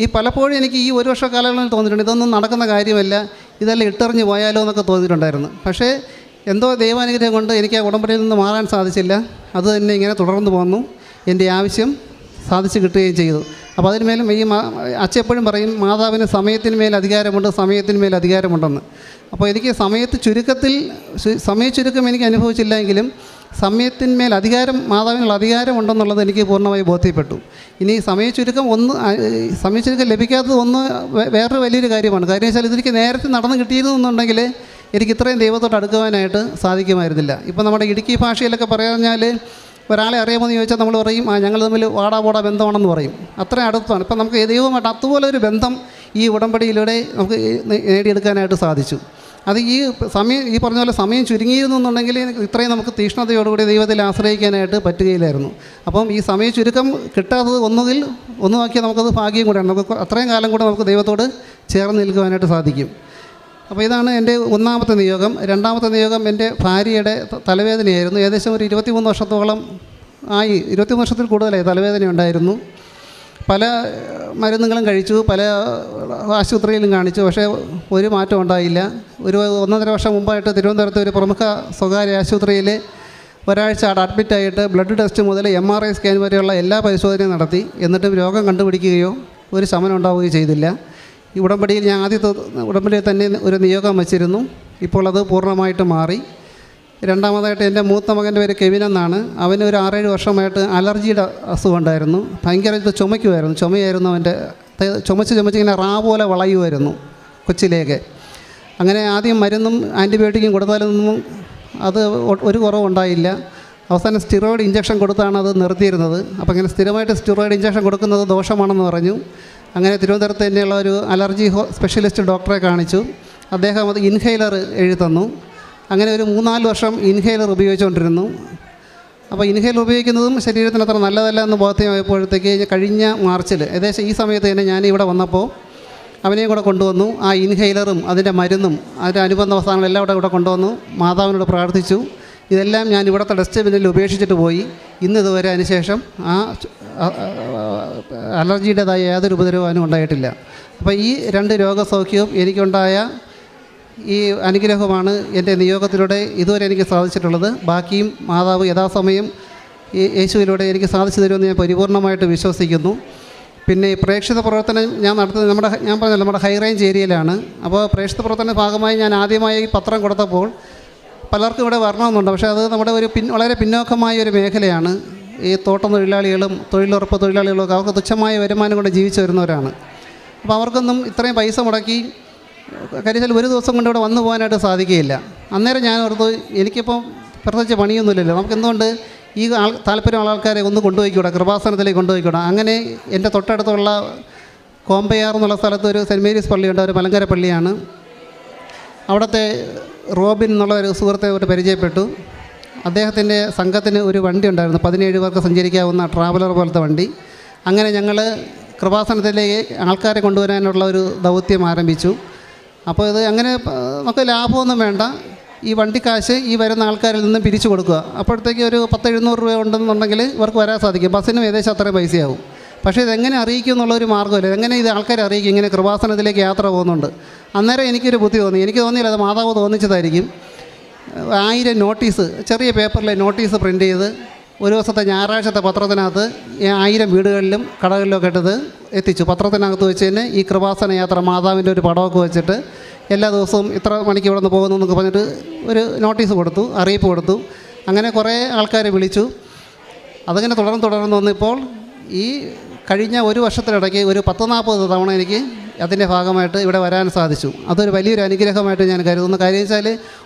ഈ പലപ്പോഴും എനിക്ക് ഈ 1 വർഷ കാലയളവിൽ തോന്നിയിട്ടുണ്ട്, ഇതൊന്നും നടക്കുന്ന കാര്യമല്ല, ഇതെല്ലാം ഇട്ടെറിഞ്ഞ് പോയാലോ എന്നൊക്കെ തോന്നിയിട്ടുണ്ടായിരുന്നു. പക്ഷേ എന്തോ ദൈവാനുഗ്രഹം കൊണ്ട് എനിക്ക് ആ ഉടമ്പടിയിൽ നിന്ന് മാറാൻ സാധിച്ചില്ല. അത് തന്നെ ഇങ്ങനെ തുടർന്ന് പോന്നു, എൻ്റെ ആവശ്യം സാധിച്ചു കിട്ടുകയും ചെയ്തു. അപ്പോൾ അതിന്മേലും ഈ അച്ഛൻ എപ്പോഴും പറയും, മാതാവിന് സമയത്തിന് മേൽ അധികാരമുണ്ട്, സമയത്തിന് മേൽ അധികാരമുണ്ടെന്ന്. അപ്പോൾ എനിക്ക് സമയച്ചുരുക്കം എനിക്ക് അനുഭവിച്ചില്ല എങ്കിലും സമയത്തിന്മേൽ മാതാവിനുള്ള അധികാരമുണ്ടെന്നുള്ളത് എനിക്ക് പൂർണ്ണമായി ബോധ്യപ്പെട്ടു. ഇനി സമയച്ചുരുക്കം ലഭിക്കാത്തത് വേറൊരു വലിയൊരു കാര്യമാണ്. കാര്യം വെച്ചാൽ ഇതെനിക്ക് നേരത്തെ നടന്നു കിട്ടിയിരുന്നുണ്ടെങ്കിൽ എനിക്ക് ഇത്രയും ദൈവത്തോട് അടുക്കുവാനായിട്ട് സാധിക്കുമായിരുന്നില്ല. ഇപ്പോൾ നമ്മുടെ ഇടുക്കി ഭാഷയിലൊക്കെ പറഞ്ഞാൽ ഒരാളെ അറിയാമോ എന്ന് ചോദിച്ചാൽ നമ്മൾ പറയും, ഞങ്ങൾ തമ്മിൽ വാടാപോടാ ബന്ധമാണെന്ന് പറയും. അത്രയും അടുത്താണ്. ഇപ്പം നമുക്ക് ദൈവമായിട്ട് അതുപോലെ ഒരു ബന്ധം ഈ ഉടമ്പടിയിലൂടെ നമുക്ക് നേടിയെടുക്കാനായിട്ട് സാധിച്ചു. അത് ഈ പറഞ്ഞ പോലെ സമയം ചുരുങ്ങിയിരുന്നു എന്നുണ്ടെങ്കിൽ ഇത്രയും നമുക്ക് തീക്ഷ്ണതയോടുകൂടി ദൈവത്തിൽ ആശ്രയിക്കാനായിട്ട് പറ്റുകയില്ലായിരുന്നു. അപ്പം ഈ സമയ ചുരുക്കം കിട്ടാത്തത് ഒന്നുമാക്കിയാൽ നമുക്കത് ഭാഗ്യം കൂടെയാണ്. നമുക്ക് അത്രയും കാലം കൂടെ നമുക്ക് ദൈവത്തോട് ചേർന്ന് നിൽക്കുവാനായിട്ട് സാധിക്കും. അപ്പോൾ ഇതാണ് എൻ്റെ ഒന്നാമത്തെ നിയോഗം. രണ്ടാമത്തെ നിയോഗം എൻ്റെ ഭാര്യയുടെ തലവേദനയായിരുന്നു. ഏകദേശം ഒരു 23 വർഷത്തോളം 23 വർഷത്തിൽ കൂടുതലായി തലവേദന ഉണ്ടായിരുന്നു. പല മരുന്നുകളും കഴിച്ചു, പല ആശുപത്രിയിലും കാണിച്ചു, പക്ഷേ ഒരു മാറ്റം ഉണ്ടായില്ല. ഒരു 1.5 വർഷം മുമ്പായിട്ട് തിരുവനന്തപുരത്ത് ഒരു പ്രമുഖ സ്വകാര്യ ആശുപത്രിയിൽ ഒരാഴ്ച അവിടെ അഡ്മിറ്റായിട്ട് ബ്ലഡ് ടെസ്റ്റ് മുതൽ MRI സ്കാൻ വരെയുള്ള എല്ലാ പരിശോധനയും നടത്തി. എന്നിട്ടും രോഗം കണ്ടുപിടിക്കുകയോ ഒരു ശമനം ഉണ്ടാവുകയോ ചെയ്തില്ല. ഈ ഉടമ്പടിയിൽ ഞാൻ ആദ്യത്തെ ഉടമ്പടിയിൽ തന്നെ ഒരു നിയോഗം വച്ചിരുന്നു. ഇപ്പോൾ അത് പൂർണ്ണമായിട്ട് മാറി. രണ്ടാമതായിട്ട് എൻ്റെ മൂത്ത മകൻ്റെ പേര് കെവിൻ എന്നാണ്. അവന് ഒരു 6-7 വർഷമായിട്ട് അലർജിയുടെ അസുഖം ഉണ്ടായിരുന്നു. ഭയങ്കരമായിട്ട് ചുമയായിരുന്നു അവൻ്റെ. ചുമച്ച് ഇങ്ങനെ പോലെ വളയുമായിരുന്നു കൊച്ചിലേക്ക്. അങ്ങനെ ആദ്യം മരുന്നും ആൻറ്റിബയോട്ടിക്കും കൊടുത്താലൊന്നും അത് ഒരു കുറവുണ്ടായില്ല. അവസാനം സ്റ്റിറോയിഡ് ഇഞ്ചക്ഷൻ കൊടുത്താണ് അത് നിർത്തിയിരുന്നത്. അപ്പോൾ ഇങ്ങനെ സ്ഥിരമായിട്ട് സ്റ്റിറോയിഡ് ഇഞ്ചക്ഷൻ കൊടുക്കുന്നത് ദോഷമാണെന്ന് പറഞ്ഞു. അങ്ങനെ തിരുവനന്തപുരത്ത് തന്നെയുള്ള ഒരു അലർജി സ്പെഷ്യലിസ്റ്റ് ഡോക്ടറെ കാണിച്ചു. അദ്ദേഹം അത് ഇൻഹെയിലർ എഴുതി തന്നു. അങ്ങനെ ഒരു 3-4 വർഷം ഇൻഹെയിലർ ഉപയോഗിച്ചുകൊണ്ടിരുന്നു. അപ്പോൾ ഇൻഹെയിലർ ഉപയോഗിക്കുന്നതും ശരീരത്തിന് അത്ര നല്ലതല്ല എന്ന് ബോധ്യമായപ്പോഴത്തേക്ക് കഴിഞ്ഞ മാർച്ചിൽ ഏകദേശം ഈ സമയത്ത് തന്നെ ഞാൻ ഇവിടെ വന്നപ്പോൾ അവനെയും കൂടെ കൊണ്ടുവന്നു. ആ ഇൻഹെയിലറും അതിൻ്റെ മരുന്നും അതിൻ്റെ അനുബന്ധ സാധനങ്ങളെല്ലാം ഇവിടെ കൊണ്ടുവന്നു. മാതാവിനോട് പ്രാർത്ഥിച്ചു. ഇതെല്ലാം ഞാൻ ഇവിടുത്തെ ഡസ്റ്റ്ബിന്നിൽ ഉപേക്ഷിച്ചിട്ട് പോയി. ഇതുവരെ അതിനുശേഷം ആ അലർജിയുടേതായ യാതൊരു ഉപദ്രവവും ഉണ്ടായിട്ടില്ല. അപ്പോൾ ഈ 2 രോഗസൗഖ്യവും എനിക്കുണ്ടായ ഈ അനുഗ്രഹമാണ് എൻ്റെ നിയോഗത്തിലൂടെ ഇതുവരെ എനിക്ക് സാധിച്ചിട്ടുള്ളത്. ബാക്കിയും മാതാവ് യഥാസമയം യേശുവിലൂടെ എനിക്ക് സാധിച്ചു തരുമെന്ന് ഞാൻ പരിപൂർണമായിട്ട് വിശ്വസിക്കുന്നു. പിന്നെ ഈ പ്രേക്ഷിത പ്രവർത്തനം ഞാൻ നടത്തുന്നത് ഞാൻ പറഞ്ഞല്ലോ നമ്മുടെ ഹൈ റേഞ്ച് ഏരിയയിലാണ്. അപ്പോൾ പ്രേക്ഷിത പ്രവർത്തന ഭാഗമായി ഞാൻ ആദ്യമായി ഈ പത്രം കൊടുത്തപ്പോൾ പലർക്കും ഇവിടെ വരണമെന്നുണ്ട്. പക്ഷേ അത് നമ്മുടെ ഒരു വളരെ പിന്നോക്കമായ ഒരു മേഖലയാണ്. ഈ തോട്ടം തൊഴിലാളികളും തൊഴിലുറപ്പ് തൊഴിലാളികളും ഒക്കെ അവർക്ക് തുച്ഛമായ വരുമാനം കൊണ്ട് ജീവിച്ചു വരുന്നവരാണ്. അപ്പോൾ അവർക്കൊന്നും ഇത്രയും പൈസ മുടക്കി കരിച്ചാൽ ഒരു ദിവസം കൊണ്ട് ഇവിടെ വന്നു പോകാനായിട്ട് സാധിക്കുകയില്ല. അന്നേരം ഞാൻ ഓർത്തു, എനിക്കിപ്പം പ്രത്യേകിച്ച് പണിയൊന്നുമില്ലല്ലോ, നമുക്ക് എന്തുകൊണ്ട് ഈ താല്പര്യമുള്ള ആൾക്കാരെ ഒന്ന് കൊണ്ടുപോയിക്കൂടാ, കൃപാസനത്തിലേക്ക് കൊണ്ടുപോയിക്കൂടാ. അങ്ങനെ എൻ്റെ തൊട്ടടുത്തുള്ള കോമ്പയാർ എന്നുള്ള സ്ഥലത്ത് ഒരു സെൻറ്റ് മേരീസ് പള്ളിയുണ്ട്, ഒരു മലങ്കര പള്ളിയാണ്. അവിടുത്തെ റോബിൻ എന്നുള്ള ഒരു സുഹൃത്തെ ഒരു പരിചയപ്പെട്ടു. അദ്ദേഹത്തിൻ്റെ സംഘത്തിന് ഒരു വണ്ടി ഉണ്ടായിരുന്നു, 17 പേർക്ക് സഞ്ചരിക്കാവുന്ന ട്രാവലർ പോലത്തെ വണ്ടി. അങ്ങനെ ഞങ്ങൾ കൃപാസനത്തിലേക്ക് ആൾക്കാരെ കൊണ്ടുവരാനുള്ള ഒരു ദൗത്യം ആരംഭിച്ചു. അപ്പോൾ ഇത് അങ്ങനെ നമുക്ക് ലാഭമൊന്നും വേണ്ട, ഈ വണ്ടിക്കാശ് ഈ വരുന്ന ആൾക്കാരിൽ നിന്നും പിരിച്ചു കൊടുക്കുക. അപ്പോഴത്തേക്ക് ഒരു 10-700 രൂപ ഉണ്ടെന്നുണ്ടെങ്കിൽ ഇവർക്ക് വരാൻ സാധിക്കും. ബസ്സിനും ഏകദേശം അത്രയും പൈസയാവും. പക്ഷേ ഇതെങ്ങനെ അറിയിക്കും എന്നുള്ളൊരു മാർഗ്ഗമില്ല. എങ്ങനെ ഇത് ആൾക്കാരെ അറിയിക്കും ഇങ്ങനെ കൃപാസനത്തിലേക്ക് യാത്ര പോകുന്നുണ്ട്? അന്നേരം എനിക്കൊരു ബുദ്ധി തോന്നി. എനിക്ക് തോന്നിയില്ല, അത് മാതാവ് തോന്നിച്ചതായിരിക്കും. 1000 നോട്ടീസ്, ചെറിയ പേപ്പറിൽ നോട്ടീസ് പ്രിൻ്റ് ചെയ്ത് ഒരു ദിവസത്തെ ഞായറാഴ്ചത്തെ പത്രത്തിനകത്ത് 1000 വീടുകളിലും കടകളിലൊക്കെ ഇട്ടത് എത്തിച്ചു. പത്രത്തിനകത്ത് വെച്ച് തന്നെ ഈ കൃപാസന യാത്ര മാതാവിൻ്റെ ഒരു പടമൊക്കെ വെച്ചിട്ട് എല്ലാ ദിവസവും ഇത്ര മണിക്ക് ഇവിടെ നിന്ന് പോകുന്നു എന്നൊക്കെ പറഞ്ഞിട്ട് ഒരു നോട്ടീസ് കൊടുത്തു, അറിയിപ്പ് കൊടുത്തു. അങ്ങനെ കുറേ ആൾക്കാരെ വിളിച്ചു. അതങ്ങനെ തുടർന്ന് വന്നിപ്പോൾ ഈ കഴിഞ്ഞ ഒരു വർഷത്തിനിടയ്ക്ക് ഒരു 10-40 തവണ എനിക്ക് അതിൻ്റെ ഭാഗമായിട്ട് ഇവിടെ വരാൻ സാധിച്ചു. അതൊരു വലിയൊരു അനുഗ്രഹമായിട്ട് ഞാൻ കരുതുന്നു. കാര്യം വെച്ചാൽ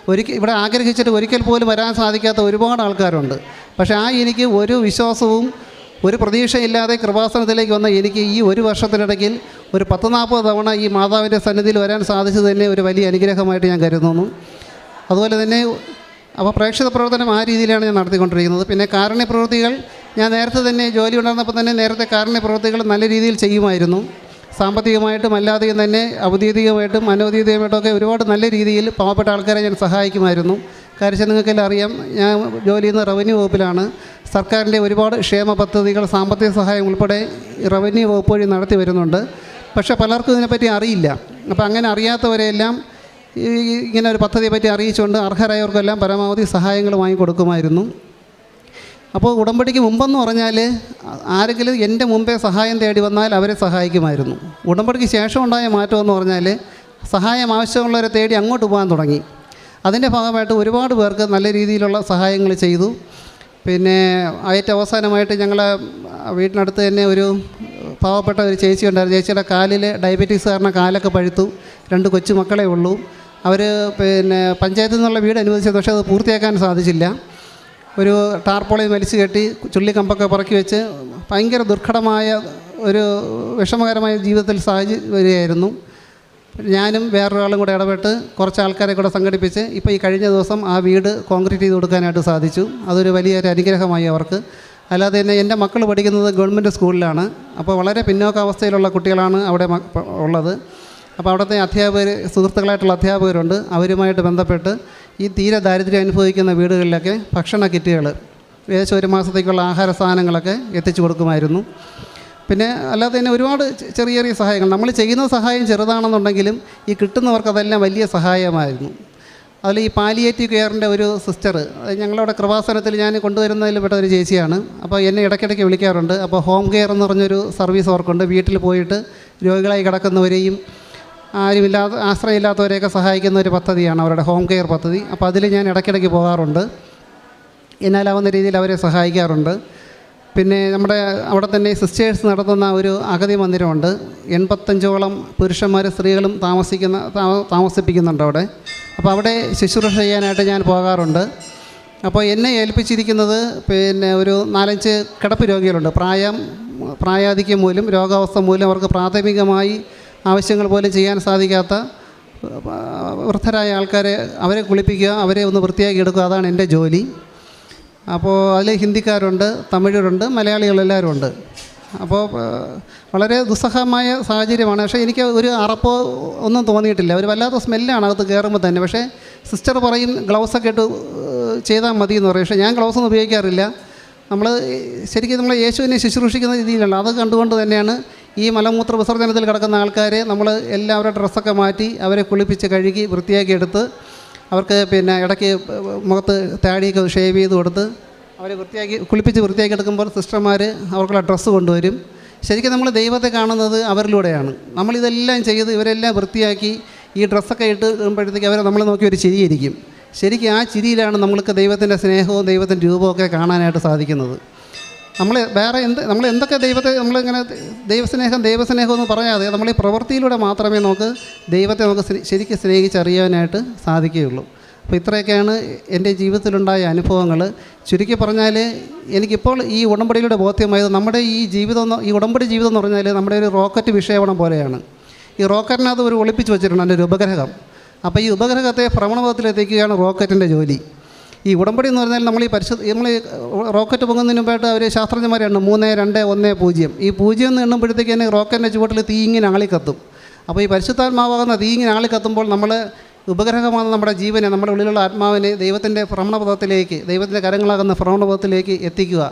ഇവിടെ ആഗ്രഹിച്ചിട്ട് ഒരിക്കൽ പോലും വരാൻ സാധിക്കാത്ത ഒരുപാട് ആൾക്കാരുണ്ട്. പക്ഷേ എനിക്ക് ഒരു വിശ്വാസവും ഒരു പ്രതീക്ഷയില്ലാതെ കൃപാസനത്തിലേക്ക് വന്ന എനിക്ക് ഈ ഒരു വർഷത്തിനിടയ്ക്ക് ഒരു 10-40 തവണ ഈ മാതാവിൻ്റെ സന്നിധിയിൽ വരാൻ സാധിച്ചത് തന്നെ ഒരു വലിയ അനുഗ്രഹമായിട്ട് ഞാൻ കരുതുന്നു. അതുപോലെ തന്നെ അപ്പോൾ പ്രേക്ഷിത പ്രവർത്തനം ആ രീതിയിലാണ് ഞാൻ നടത്തിക്കൊണ്ടിരിക്കുന്നത്. പിന്നെ കാരുണ്യ പ്രവൃത്തികൾ ഞാൻ നേരത്തെ തന്നെ ജോലി ഉണ്ടായിരുന്നപ്പോൾ തന്നെ നേരത്തെ കാരുണ്യ പ്രവൃത്തികൾ നല്ല രീതിയിൽ ചെയ്യുമായിരുന്നു. സാമ്പത്തികമായിട്ടും അല്ലാതെയും തന്നെ ഔദ്യോഗികമായിട്ടും അനൗദ്യോഗികമായിട്ടൊക്കെ ഒരുപാട് നല്ല രീതിയിൽ പാവപ്പെട്ട ആൾക്കാരെ ഞാൻ സഹായിക്കുമായിരുന്നു. കാര്യം നിങ്ങൾക്കെല്ലാം അറിയാം, ഞാൻ ജോലി ചെയ്യുന്ന റവന്യൂ വകുപ്പിലാണ്. സർക്കാരിൻ്റെ ഒരുപാട് ക്ഷേമ പദ്ധതികൾ, സാമ്പത്തിക സഹായം ഉൾപ്പെടെ റവന്യൂ വകുപ്പ് വഴി നടത്തി വരുന്നുണ്ട്. പക്ഷേ പലർക്കും ഇതിനെപ്പറ്റി അറിയില്ല. അപ്പോൾ അങ്ങനെ അറിയാത്തവരെല്ലാം ഇങ്ങനെ ഒരു പദ്ധതിയെ പറ്റി അറിയിച്ചുകൊണ്ട് അർഹരായവർക്കെല്ലാം പരമാവധി സഹായങ്ങൾ വാങ്ങിക്കൊടുക്കുമായിരുന്നു. അപ്പോൾ ഉടമ്പടിക്ക് മുമ്പെന്ന് പറഞ്ഞാൽ ആരെങ്കിലും എൻ്റെ മുമ്പേ സഹായം തേടി വന്നാൽ അവരെ സഹായിക്കുമായിരുന്നു. ഉടമ്പടിക്ക് ശേഷം ഉണ്ടായ മാറ്റമെന്ന് പറഞ്ഞാൽ സഹായം ആവശ്യമുള്ളവരെ തേടി അങ്ങോട്ട് പോകാൻ തുടങ്ങി. അതിൻ്റെ ഭാഗമായിട്ട് ഒരുപാട് പേർക്ക് നല്ല രീതിയിലുള്ള സഹായങ്ങൾ ചെയ്തു. പിന്നെ ഏറ്റവും അവസാനമായിട്ട് ഞങ്ങളെ വീട്ടിനടുത്ത് തന്നെ ഒരു പാവപ്പെട്ട ഒരു ചേച്ചി ഉണ്ടായിരുന്നു. ചേച്ചിയുടെ കാലിൽ ഡയബറ്റീസ് കാരണം കാലൊക്കെ പഴുത്തു. 2 കൊച്ചു മക്കളേ ഉള്ളൂ. അവർ പിന്നെ പഞ്ചായത്തിൽ നിന്നുള്ള വീട് അനുവദിച്ചത്, പക്ഷേ അത് പൂർത്തിയാക്കാൻ സാധിച്ചില്ല. ഒരു ടാർപോളിൽ വലിച്ചു കെട്ടി ചുള്ളിക്കമ്പൊക്കെ പറക്കി വെച്ച് ഭയങ്കര ദുർഘടമായ ഒരു വിഷമകരമായ ജീവിതത്തിൽ വരികയായിരുന്നു. ഞാനും വേറൊരാളും കൂടെ ഇടപെട്ട് കുറച്ച് ആൾക്കാരെ കൂടെ സംഘടിപ്പിച്ച് ഇപ്പോൾ ഈ കഴിഞ്ഞ ദിവസം ആ വീട് കോൺക്രീറ്റ് ചെയ്ത് കൊടുക്കാനായിട്ട് സാധിച്ചു. അതൊരു വലിയൊരു അനുഗ്രഹമായി അവർക്ക്. അല്ലാതെ തന്നെ എൻ്റെ മക്കൾ പഠിക്കുന്നത് ഗവൺമെൻറ് സ്കൂളിലാണ്. അപ്പോൾ വളരെ പിന്നോക്കാവസ്ഥയിലുള്ള കുട്ടികളാണ് അവിടെ ഉള്ളത്. അപ്പോൾ അവിടുത്തെ അധ്യാപകർ, സുഹൃത്തുക്കളായിട്ടുള്ള അധ്യാപകരുണ്ട്. അവരുമായിട്ട് ബന്ധപ്പെട്ട് ഈ തീരെ ദാരിദ്ര്യം അനുഭവിക്കുന്ന വീടുകളിലൊക്കെ ഭക്ഷണ കിറ്റുകൾ, ഏകദേശം 1 മാസത്തേക്കുള്ള ആഹാര സാധനങ്ങളൊക്കെ എത്തിച്ചു കൊടുക്കുമായിരുന്നു. പിന്നെ അല്ലാതെ തന്നെ ഒരുപാട് ചെറിയ ചെറിയ സഹായങ്ങൾ. നമ്മൾ ചെയ്യുന്ന സഹായം ചെറുതാണെന്നുണ്ടെങ്കിലും ഈ കിട്ടുന്നവർക്ക് അതെല്ലാം വലിയ സഹായമായിരുന്നു. അതിൽ ഈ പാലിയേറ്റീവ് കെയറിൻ്റെ ഒരു സിസ്റ്റർ, ഞങ്ങളവിടെ കൃപാസനത്തിൽ ഞാൻ കൊണ്ടുവരുന്നതിൽ പെട്ട ഒരു ചേച്ചിയാണ്. അപ്പോൾ എന്നെ ഇടയ്ക്കിടയ്ക്ക് വിളിക്കാറുണ്ട്. അപ്പോൾ ഹോം കെയർ എന്ന് പറഞ്ഞൊരു സർവീസ് അവർക്കുണ്ട്. വീട്ടിൽ പോയിട്ട് രോഗികളായി കിടക്കുന്നവരെയും ആശ്രയമില്ലാത്തവരെയൊക്കെ സഹായിക്കുന്ന ഒരു പദ്ധതിയാണ് അവരുടെ ഹോം കെയർ പദ്ധതി. അപ്പോൾ അതിൽ ഞാൻ ഇടയ്ക്കിടയ്ക്ക് പോകാറുണ്ട്. എന്നാലാവുന്ന രീതിയിൽ അവരെ സഹായിക്കാറുണ്ട്. പിന്നെ നമ്മുടെ അവിടെ തന്നെ സിസ്റ്റേഴ്സ് നടത്തുന്ന ഒരു അഗതി മന്ദിരമുണ്ട്. 85ഓളം പുരുഷന്മാരും സ്ത്രീകളും താമസിപ്പിക്കുന്നുണ്ട് അവിടെ. അപ്പോൾ അവിടെ ശുശ്രൂഷ ചെയ്യാനായിട്ട് ഞാൻ പോകാറുണ്ട്. അപ്പോൾ എന്നെ ഏൽപ്പിച്ചിരിക്കുന്നത് പിന്നെ ഒരു 4-5 കിടപ്പ് രോഗികളുണ്ട്. പ്രായാധിക്യം മൂലം, രോഗാവസ്ഥ മൂലം അവർക്ക് പ്രാഥമികമായി ആവശ്യങ്ങൾ പോലും ചെയ്യാൻ സാധിക്കാത്ത വൃദ്ധരായ ആൾക്കാരെ, അവരെ കുളിപ്പിക്കുക, അവരെ ഒന്ന് വൃത്തിയാക്കി എടുക്കുക, അതാണ് എൻ്റെ ജോലി. അപ്പോൾ അതിൽ ഹിന്ദിക്കാരുണ്ട്, തമിഴരുണ്ട്, മലയാളികളെല്ലാവരും ഉണ്ട്. അപ്പോൾ വളരെ ദുസ്സഹമായ സാഹചര്യമാണ്. പക്ഷേ എനിക്ക് ഒരു അറപ്പോ ഒന്നും തോന്നിയിട്ടില്ല. ഒരു വല്ലാത്ത സ്മെല്ലാണ് അകത്ത് കയറുമ്പോൾ തന്നെ. പക്ഷേ സിസ്റ്റർ പറയും ഗ്ലൗസൊക്കെ ഇട്ട് ചെയ്താൽ മതി എന്ന് പറയും. പക്ഷേ ഞാൻ ഗ്ലൗസൊന്നും ഉപയോഗിക്കാറില്ല. ശരിക്കും നമ്മൾ യേശുവിനെ ശുശ്രൂഷിക്കുന്ന രീതിയിലല്ല. അത് കണ്ടുകൊണ്ട് തന്നെയാണ് ഈ മലമൂത്ര വിസർജനത്തിൽ കിടക്കുന്ന ആൾക്കാരെ നമ്മൾ എല്ലാവരുടെ ഡ്രസ്സൊക്കെ മാറ്റി അവരെ കുളിപ്പിച്ച് കഴുകി വൃത്തിയാക്കി എടുത്ത് അവർക്ക് പിന്നെ ഇടയ്ക്ക് മുഖത്ത് താടിയൊക്കെ ഷേവ് ചെയ്ത് കൊടുത്ത് അവരെ കുളിപ്പിച്ച് വൃത്തിയാക്കി എടുക്കുമ്പോൾ സിസ്റ്റർമാർ അവർക്കുള്ള ഡ്രസ്സ് കൊണ്ടുവരും. ശരിക്കും നമ്മൾ ദൈവത്തെ കാണുന്നത് അവരിലൂടെയാണ്. നമ്മളിതെല്ലാം ചെയ്ത് ഇവരെല്ലാം വൃത്തിയാക്കി ഈ ഡ്രസ്സൊക്കെ ഇടുമ്പോഴത്തേക്ക് അവരെ നമ്മൾ നോക്കി ഒരു ചിരിയിരിക്കും. ശരിക്കും ആ ചിരിയിലാണ് നമ്മൾക്ക് ദൈവത്തിൻ്റെ സ്നേഹവും ദൈവത്തിൻ്റെ രൂപമൊക്കെ കാണാനായിട്ട് സാധിക്കുന്നത്. നമ്മൾ എന്തൊക്കെ ദൈവത്തെ നമ്മളിങ്ങനെ ദൈവസ്നേഹം എന്ന് പറയാതെ നമ്മൾ ഈ പ്രവൃത്തിയിലൂടെ മാത്രമേ ദൈവത്തെ ശരിക്കും സ്നേഹിച്ചറിയാനായിട്ട് സാധിക്കുകയുള്ളൂ. അപ്പോൾ ഇത്രയൊക്കെയാണ് എൻ്റെ ജീവിതത്തിലുണ്ടായ അനുഭവങ്ങൾ. ചുരുക്കി പറഞ്ഞാൽ എനിക്കിപ്പോൾ ഈ ഉടമ്പടിയിലൂടെ ബോധ്യമായത് നമ്മുടെ ഈ ഉടമ്പടി ജീവിതം എന്ന് പറഞ്ഞാൽ നമ്മുടെ ഒരു റോക്കറ്റ് വിക്ഷേപണം പോലെയാണ്. ഈ റോക്കറ്റിനകത്ത് ഒരു ഒളിപ്പിച്ച് വെച്ചിട്ടുണ്ട് അതിൻ്റെ ഒരു ഉപഗ്രഹം. അപ്പോൾ ഈ ഉപഗ്രഹത്തെ ഭ്രമണപഥത്തിലെത്തിക്കുകയാണ് റോക്കറ്റിൻ്റെ ജോലി. ഈ ഉടമ്പടി എന്ന് പറഞ്ഞാൽ നമ്മൾ റോക്കറ്റ് പൊങ്ങുന്നതിന് മുമ്പായിട്ട് അവർ ശാസ്ത്രജ്ഞന്മാർ എണ്ണും 3, 2, 1, 0. ഈ 0 എന്ന് എണ്ണുമ്പോഴത്തേക്ക് തന്നെ റോക്കറ്റിൻ്റെ ചുവട്ടിൽ തീ ഇങ്ങനെ ആളിക്കത്തും. അപ്പോൾ ഈ പരിശുദ്ധാത്മാവാകുന്ന തീ ഇങ്ങനെ ആളിക്കത്തുമ്പോൾ നമ്മൾ ഉപഗ്രഹമാണ് നമ്മുടെ ജീവനെ, നമ്മുടെ ഉള്ളിലുള്ള ആത്മാവിനെ ദൈവത്തിൻ്റെ ഭ്രമണപഥത്തിലേക്ക്, ദൈവത്തിൻ്റെ കരങ്ങളാകുന്ന ഭ്രമണപഥത്തിലേക്ക് എത്തിക്കുക.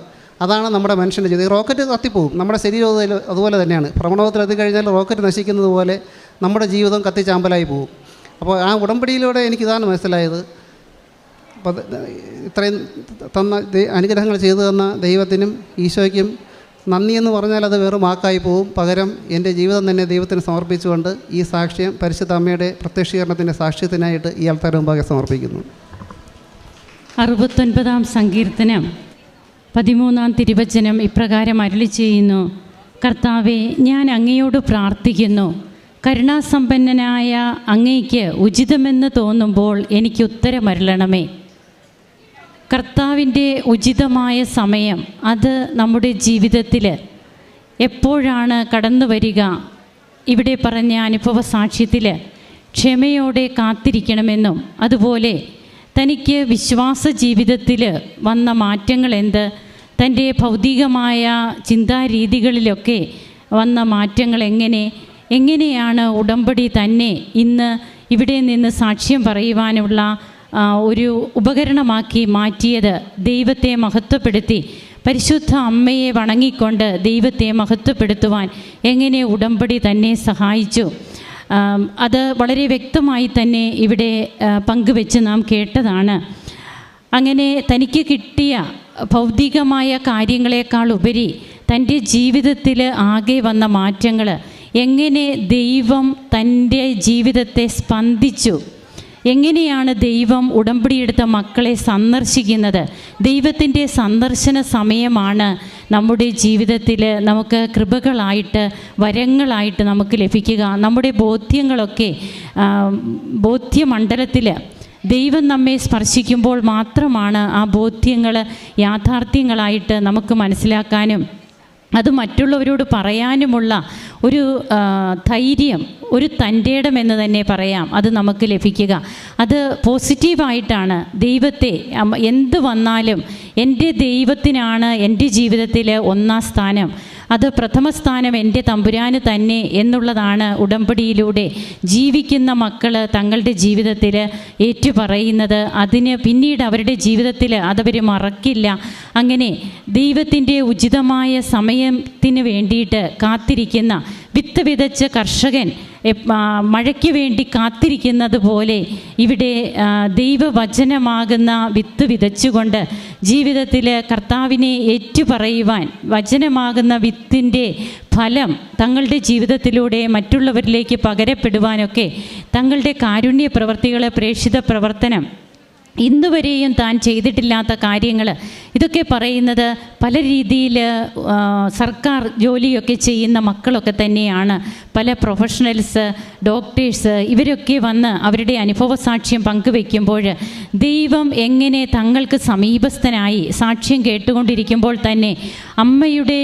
അതാണ് നമ്മുടെ മനുഷ്യൻ്റെ ജീവിതം. ഈ റോക്കറ്റ് കത്തിപ്പോവും, നമ്മുടെ ശരീരം അതുപോലെ തന്നെയാണ്. ഭ്രമണപഥത്തിൽ എത്തിക്കഴിഞ്ഞാൽ റോക്കറ്റ് നശിക്കുന്നത് പോലെ നമ്മുടെ ജീവിതം കത്തിച്ചാമ്പലായി പോകും. അപ്പോൾ ആ ഉടമ്പടിയിലൂടെ എനിക്കിതാണ് മനസ്സിലായത്. അപ്പോൾ ഇത്രയും അനുഗ്രഹങ്ങൾ ചെയ്തു തന്ന ദൈവത്തിനും ഈശോയ്ക്കും നന്ദിയെന്ന് പറഞ്ഞാൽ അത് വെറും വാക്കായി പോവും. പകരം എൻ്റെ ജീവിതം തന്നെ ദൈവത്തിന് സമർപ്പിച്ചുകൊണ്ട് ഈ സാക്ഷ്യം പരിശുദ്ധ അമ്മയുടെ പ്രത്യക്ഷീകരണത്തിൻ്റെ സാക്ഷ്യത്തിനായിട്ട് ഈ ആൾക്കാരുടെ മുമ്പാകെ സമർപ്പിക്കുന്നു. 69-ാം സങ്കീർത്തനം 13-ാം തിരുവചനം ഇപ്രകാരം അരുളി ചെയ്യുന്നു: കർത്താവേ, ഞാൻ അങ്ങയോട് പ്രാർത്ഥിക്കുന്നു. കരുണാസമ്പന്നനായ അങ്ങയ്ക്ക് ഉചിതമെന്ന് തോന്നുമ്പോൾ എനിക്ക് ഉത്തരമരുളണമേ. കർത്താവിൻ്റെ ഉചിതമായ സമയം അത് നമ്മുടെ ജീവിതത്തിൽ എപ്പോഴാണ് കടന്നു വരിക? ഇവിടെ പറഞ്ഞ അനുഭവ സാക്ഷ്യത്തിൽ ക്ഷമയോടെ കാത്തിരിക്കണമെന്നും, അതുപോലെ തനിക്ക് വിശ്വാസ ജീവിതത്തിൽ വന്ന മാറ്റങ്ങൾ എന്ത്, തൻ്റെ ഭൗതികമായ ചിന്താരീതികളിലൊക്കെ വന്ന മാറ്റങ്ങൾ എങ്ങനെയാണ് ഉടമ്പടി തന്നെ ഇന്ന് ഇവിടെ നിന്ന് സാക്ഷ്യം പറയുവാനുള്ള ഒരു ഉപകരണമാക്കി മാറ്റിയത്. ദൈവത്തെ മഹത്വപ്പെടുത്തി പരിശുദ്ധ അമ്മയെ വണങ്ങിക്കൊണ്ട് ദൈവത്തെ മഹത്വപ്പെടുത്തുവാൻ എങ്ങനെ ഉടമ്പടി തന്നെ സഹായിച്ചു. അത് വളരെ വ്യക്തമായി തന്നെ ഇവിടെ പങ്കുവെച്ച് നാം കേട്ടതാണ്. അങ്ങനെ തനിക്ക് കിട്ടിയ ഭൗതികമായ കാര്യങ്ങളെക്കാൾ ഉപരി തൻ്റെ ജീവിതത്തിൽ ആകെ വന്ന മാറ്റങ്ങൾ, എങ്ങനെ ദൈവം തൻ്റെ ജീവിതത്തെ സ്പന്ദിച്ചു, എങ്ങനെയാണ് ദൈവം ഉടമ്പടിയെടുത്ത മക്കളെ സന്ദർശിക്കുന്നത്. ദൈവത്തിൻ്റെ സന്ദർശന സമയമാണ് നമ്മുടെ ജീവിതത്തിൽ നമുക്ക് കൃപകളായിട്ട്, വരങ്ങളായിട്ട് നമുക്ക് ലഭിക്കുക. നമ്മുടെ ബോധ്യങ്ങളൊക്കെ ബോധ്യമണ്ഡലത്തിൽ ദൈവം നമ്മെ സ്പർശിക്കുമ്പോൾ മാത്രമാണ് ആ ബോധ്യങ്ങൾ യാഥാർത്ഥ്യങ്ങളായിട്ട് നമുക്ക് മനസ്സിലാക്കാനും അത് മറ്റുള്ളവരോട് പറയാനുമുള്ള ഒരു ധൈര്യം, ഒരു തൻ്റെടം എന്ന് തന്നെ പറയാം, അത് നമുക്ക് ലഭിക്കുക. അത് പോസിറ്റീവായിട്ടാണ്. ദൈവത്തെ എന്ത് വന്നാലും എൻ്റെ ദൈവത്തിനാണ് എൻ്റെ ജീവിതത്തിൽ ഒന്നാം സ്ഥാനം, അത് പ്രഥമ സ്ഥാനം എൻ്റെ തമ്പുരാന് തന്നെ എന്നുള്ളതാണ് ഉടമ്പടിയിലൂടെ ജീവിക്കുന്ന മക്കൾ തങ്ങളുടെ ജീവിതത്തിൽ ഏറ്റുപറയുന്നത്. അതിന് പിന്നീട് അവരുടെ ജീവിതത്തിൽ അതവർ മറക്കില്ല. അങ്ങനെ ദൈവത്തിൻ്റെ ഉചിതമായ സമയത്തിന് വേണ്ടിയിട്ട് കാത്തിരിക്കുന്ന, വിത്ത് വിതച്ച കർഷകൻ മഴയ്ക്ക് വേണ്ടി കാത്തിരിക്കുന്നത് പോലെ ഇവിടെ ദൈവവചനമാകുന്ന വിത്ത് വിതച്ചുകൊണ്ട് ജീവിതത്തിൽ കർത്താവിനെ ഏറ്റുപറയുവാൻ, വചനമാകുന്ന വിത്തിൻ്റെ ഫലം തങ്ങളുടെ ജീവിതത്തിലൂടെ മറ്റുള്ളവരിലേക്ക് പകരപ്പെടുവാനൊക്കെ തങ്ങളുടെ കാരുണ്യ പ്രവർത്തികൾ, പ്രേക്ഷിത പ്രവർത്തനം, ഇന്നുവരെയും താൻ ചെയ്തിട്ടില്ലാത്ത കാര്യങ്ങൾ, ഇതൊക്കെ പറയുന്നത് പല രീതിയിൽ സർക്കാർ ജോലിയൊക്കെ ചെയ്യുന്ന മക്കളൊക്കെ തന്നെയാണ്. പല പ്രൊഫഷണൽസ്, ഡോക്ടേഴ്സ്, ഇവരൊക്കെ വന്ന് അവരുടെ അനുഭവ സാക്ഷ്യം പങ്കുവെക്കുമ്പോൾ ദൈവം എങ്ങനെ തങ്ങൾക്ക് സമീപസ്ഥനായി സാക്ഷ്യം കേട്ടുകൊണ്ടിരിക്കുമ്പോൾ തന്നെ അമ്മയുടെ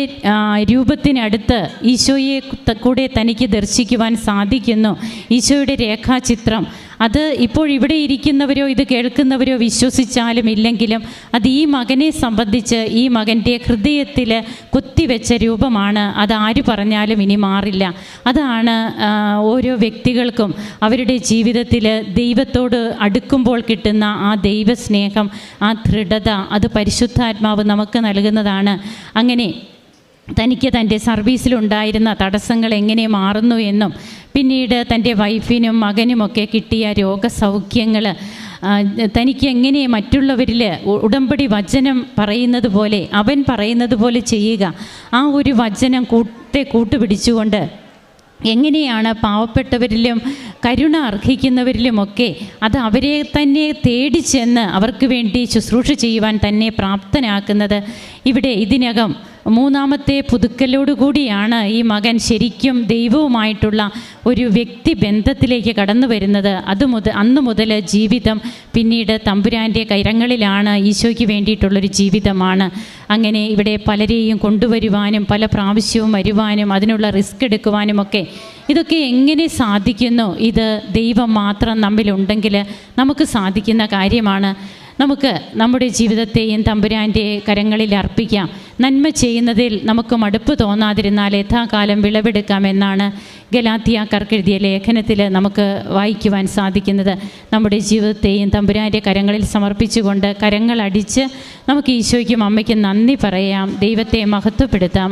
രൂപത്തിനടുത്ത് ഈശോയെ കൂടെ തനിക്ക് ദർശിക്കുവാൻ സാധിക്കുന്നു. ഈശോയുടെ രേഖാചിത്രം അത് ഇപ്പോൾ ഇവിടെ ഇരിക്കുന്നവരോ ഇത് കേൾക്കുന്നവരോ വിശ്വസിച്ചാലും ഇല്ലെങ്കിലും അത് ഈ മകനെ സംബന്ധിച്ച് ഈ മകൻ്റെ ഹൃദയത്തിൽ കുത്തിവെച്ച രൂപമാണ്. അത് ആര് പറഞ്ഞാലും ഇനി മാറില്ല. അതാണ് ഓരോ വ്യക്തികൾക്കും അവരുടെ ജീവിതത്തിൽ ദൈവത്തോട് അടുക്കുമ്പോൾ കിട്ടുന്ന ആ ദൈവസ്നേഹം, ആ ദൃഢത, അത് പരിശുദ്ധാത്മാവ് നമുക്ക് നൽകുന്നതാണ്. അങ്ങനെ തനിക്ക് തൻ്റെ സർവീസിലുണ്ടായിരുന്ന തടസ്സങ്ങൾ എങ്ങനെ മാറുന്നു എന്നും പിന്നീട് തൻ്റെ വൈഫിനും മകനുമൊക്കെ കിട്ടിയ രോഗസൗഖ്യങ്ങൾ, തനിക്ക് എങ്ങനെ മറ്റുള്ളവരിൽ ഉടമ്പടി വചനം പറയുന്നത് പോലെ അവൻ പറയുന്നത് പോലെ ചെയ്യുക, ആ ഒരു വചനം കൂട്ടുപിടിച്ചുകൊണ്ട് എങ്ങനെയാണ് പാവപ്പെട്ടവരിലും കരുണ അർഹിക്കുന്നവരിലുമൊക്കെ അത് അവരെ തന്നെ തേടി ചെന്ന് അവർക്ക് വേണ്ടി ശുശ്രൂഷ ചെയ്യുവാൻ തന്നെ പ്രാപ്തനാക്കുന്നത്. ഇവിടെ ഇതിനകം മൂന്നാമത്തെ പുതുക്കലോടുകൂടിയാണ് ഈ മകൻ ശരിക്കും ദൈവവുമായിട്ടുള്ള ഒരു വ്യക്തിബന്ധത്തിലേക്ക് കടന്നു വരുന്നത്. അന്നു മുതൽ ജീവിതം പിന്നീട് തമ്പുരാൻ്റെ കരങ്ങളിലാണ്, ഈശോയ്ക്ക് വേണ്ടിയിട്ടുള്ളൊരു ജീവിതമാണ്. അങ്ങനെ ഇവിടെ പലരെയും കൊണ്ടുവരുവാനും പല പ്രാവശ്യവും വരുവാനും അതിനുള്ള റിസ്ക് എടുക്കുവാനുമൊക്കെ ഇതൊക്കെ എങ്ങനെ സാധിക്കുന്നു? ഇത് ദൈവം മാത്രം നമ്മിലുണ്ടെങ്കിൽ നമുക്ക് സാധിക്കുന്ന കാര്യമാണ്. നമുക്ക് നമ്മുടെ ജീവിതത്തെയും തമ്പുരാൻ്റെ കരങ്ങളിൽ അർപ്പിക്കാം. നന്മ ചെയ്യുന്നതിൽ നമുക്ക് മടുപ്പ് തോന്നാതിരുന്നാൽ യഥാകാലം വിളവെടുക്കാമെന്നാണ് ഗലാത്യക്കാർക്ക് എഴുതിയ ലേഖനത്തിൽ നമുക്ക് വായിക്കുവാൻ സാധിക്കുന്നത്. നമ്മുടെ ജീവിതത്തെയും തമ്പുരാൻ്റെ കരങ്ങളിൽ സമർപ്പിച്ചുകൊണ്ട് കരങ്ങളടിച്ച് നമുക്ക് ഈശോയ്ക്കും അമ്മയ്ക്കും നന്ദി പറയാം, ദൈവത്തെ മഹത്വപ്പെടുത്താം.